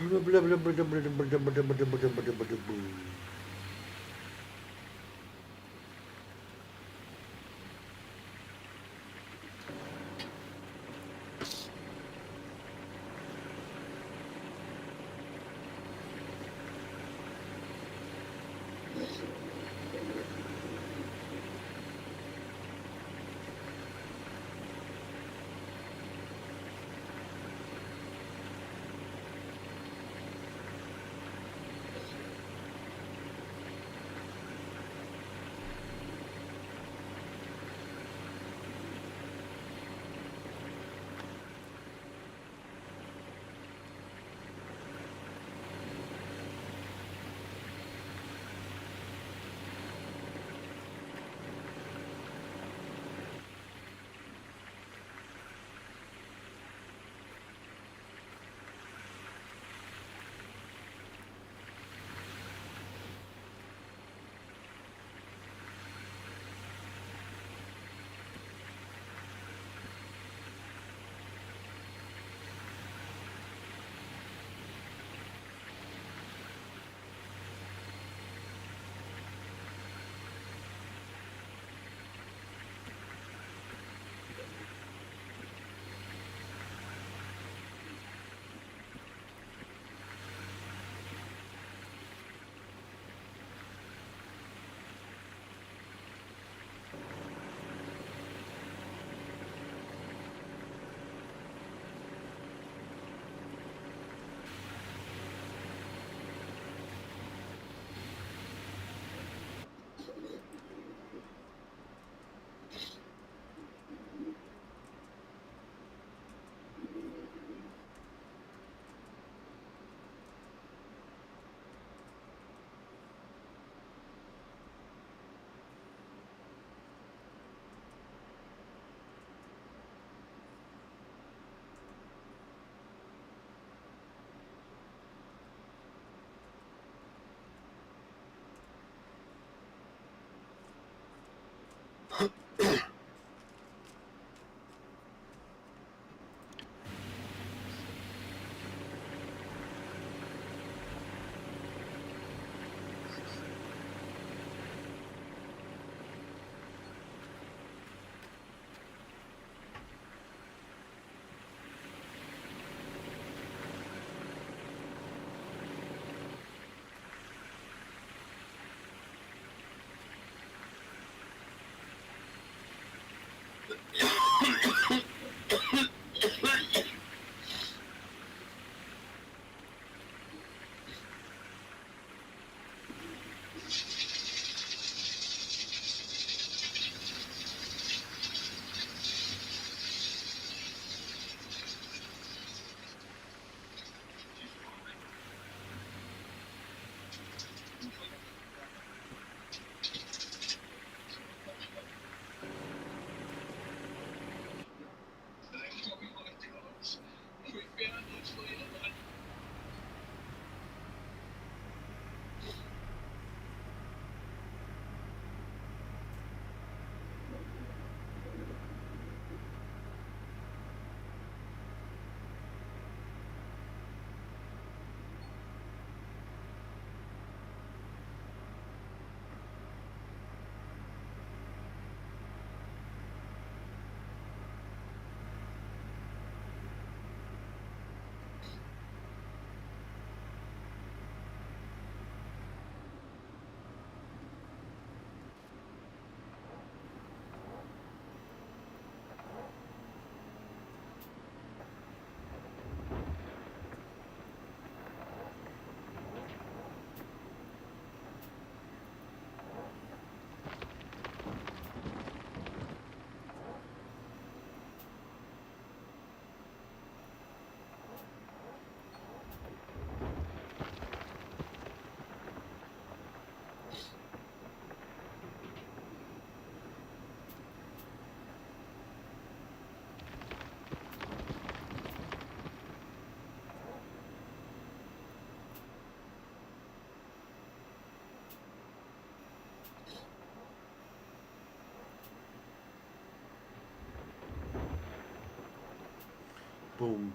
Boom.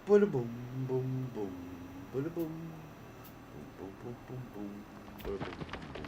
Boom, boom, boom, boom. Boom, boom, boom, boom, boom, boom, boom, boom.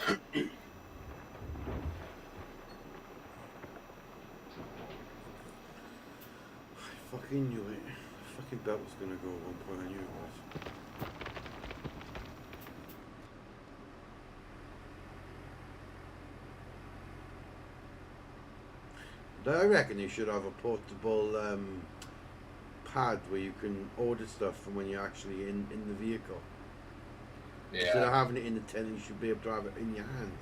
I fucking knew it. Fucking belt was gonna go at one point. I knew it was. I reckon you should have a portable pad where you can order stuff from when you're actually in the vehicle. Instead of Yeah. having it in the tent, you should be able to have it in your hand.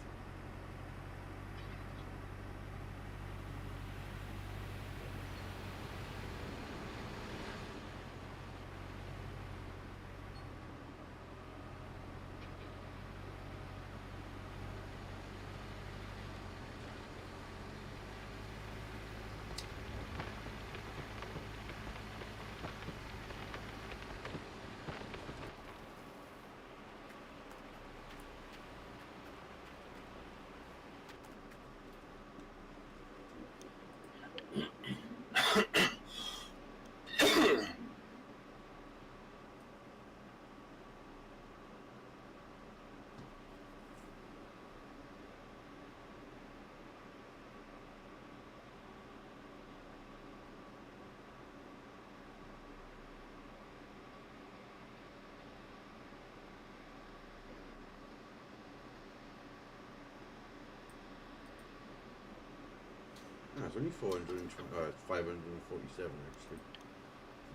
No, it's only 547 actually.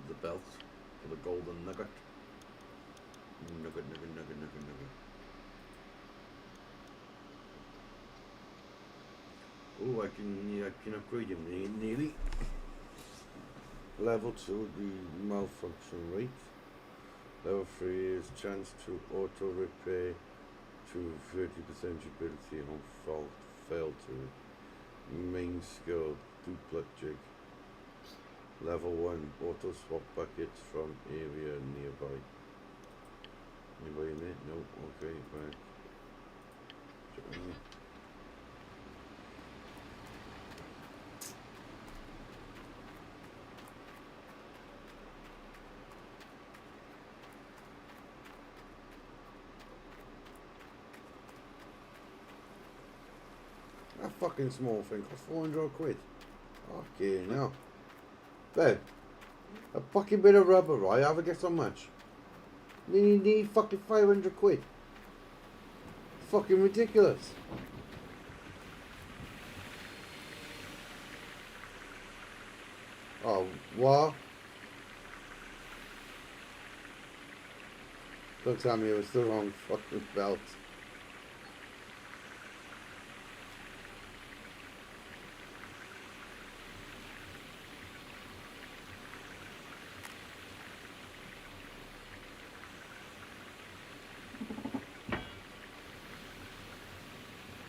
The belt for the golden nugget. Nugget. Oh, I can upgrade him nearly. Level 2, the malfunction rate. Level 3 is chance to auto repair to 30% ability on fail to. Main skill, duplet jig. Level 1, auto swap buckets from area nearby. Anybody in it? Nope. Okay, back. That fucking small thing cost 400 quid. Okay, now. Babe, a fucking bit of rubber, right? Have a guess how much? You need fucking 500 quid. Fucking ridiculous. Oh, what? Don't tell me it was the wrong fucking belt.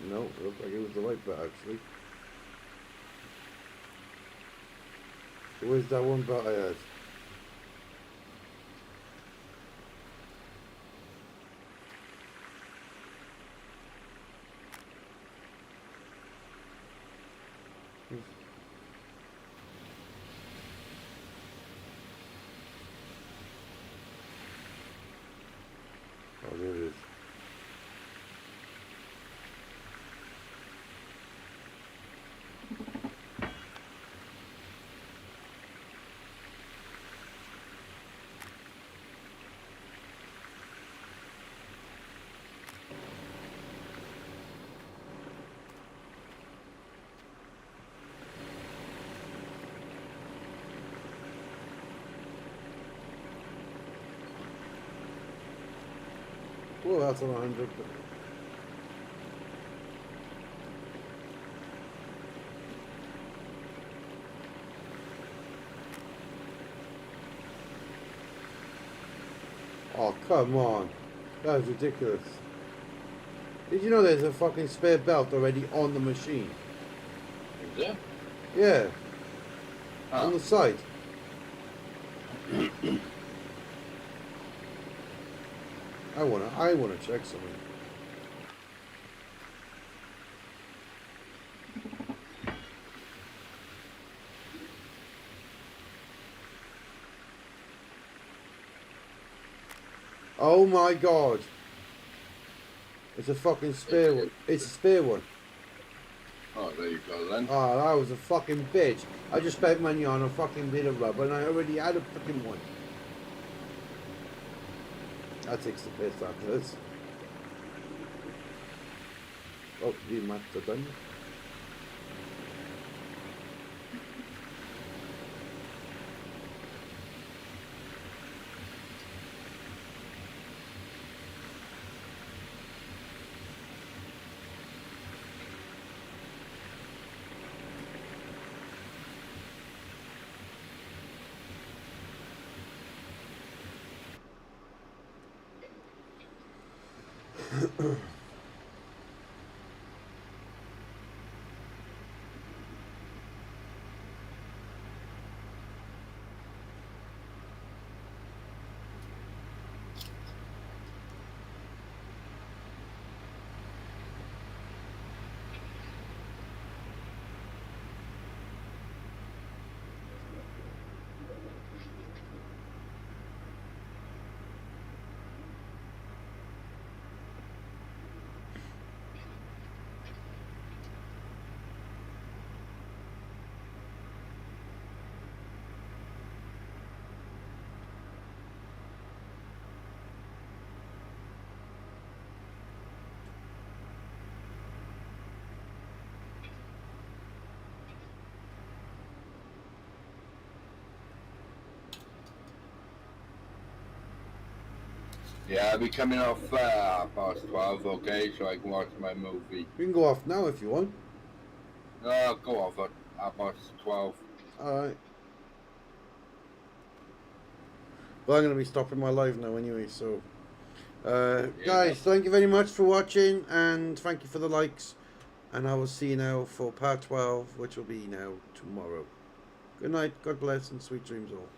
No, it looked like it was the right belt actually. So where's that one belt I had? Oh, there it is. Oh, that's on 100. Oh, come on. That was ridiculous. Did you know there's a fucking spare belt already on the machine? Is it? Yeah, Huh. on the side. I wanna check something. Oh my god. It's a fucking spare one. It's a spare one. Oh, there you go then. Oh, that was a fucking bitch. I just spent money on a fucking bit of rubber and I already had a fucking one. That takes the piss out of this. Oh, the maps are done. Yeah, I'll be coming off past 12, okay, so I can watch my movie. We can go off now if you want. No, I'll go off at past 12. Alright. Well, I'm going to be stopping my live now anyway, so... guys, thank you very much for watching, and thank you for the likes. And I will see you now for part 12, which will be now tomorrow. Good night, God bless, and sweet dreams all.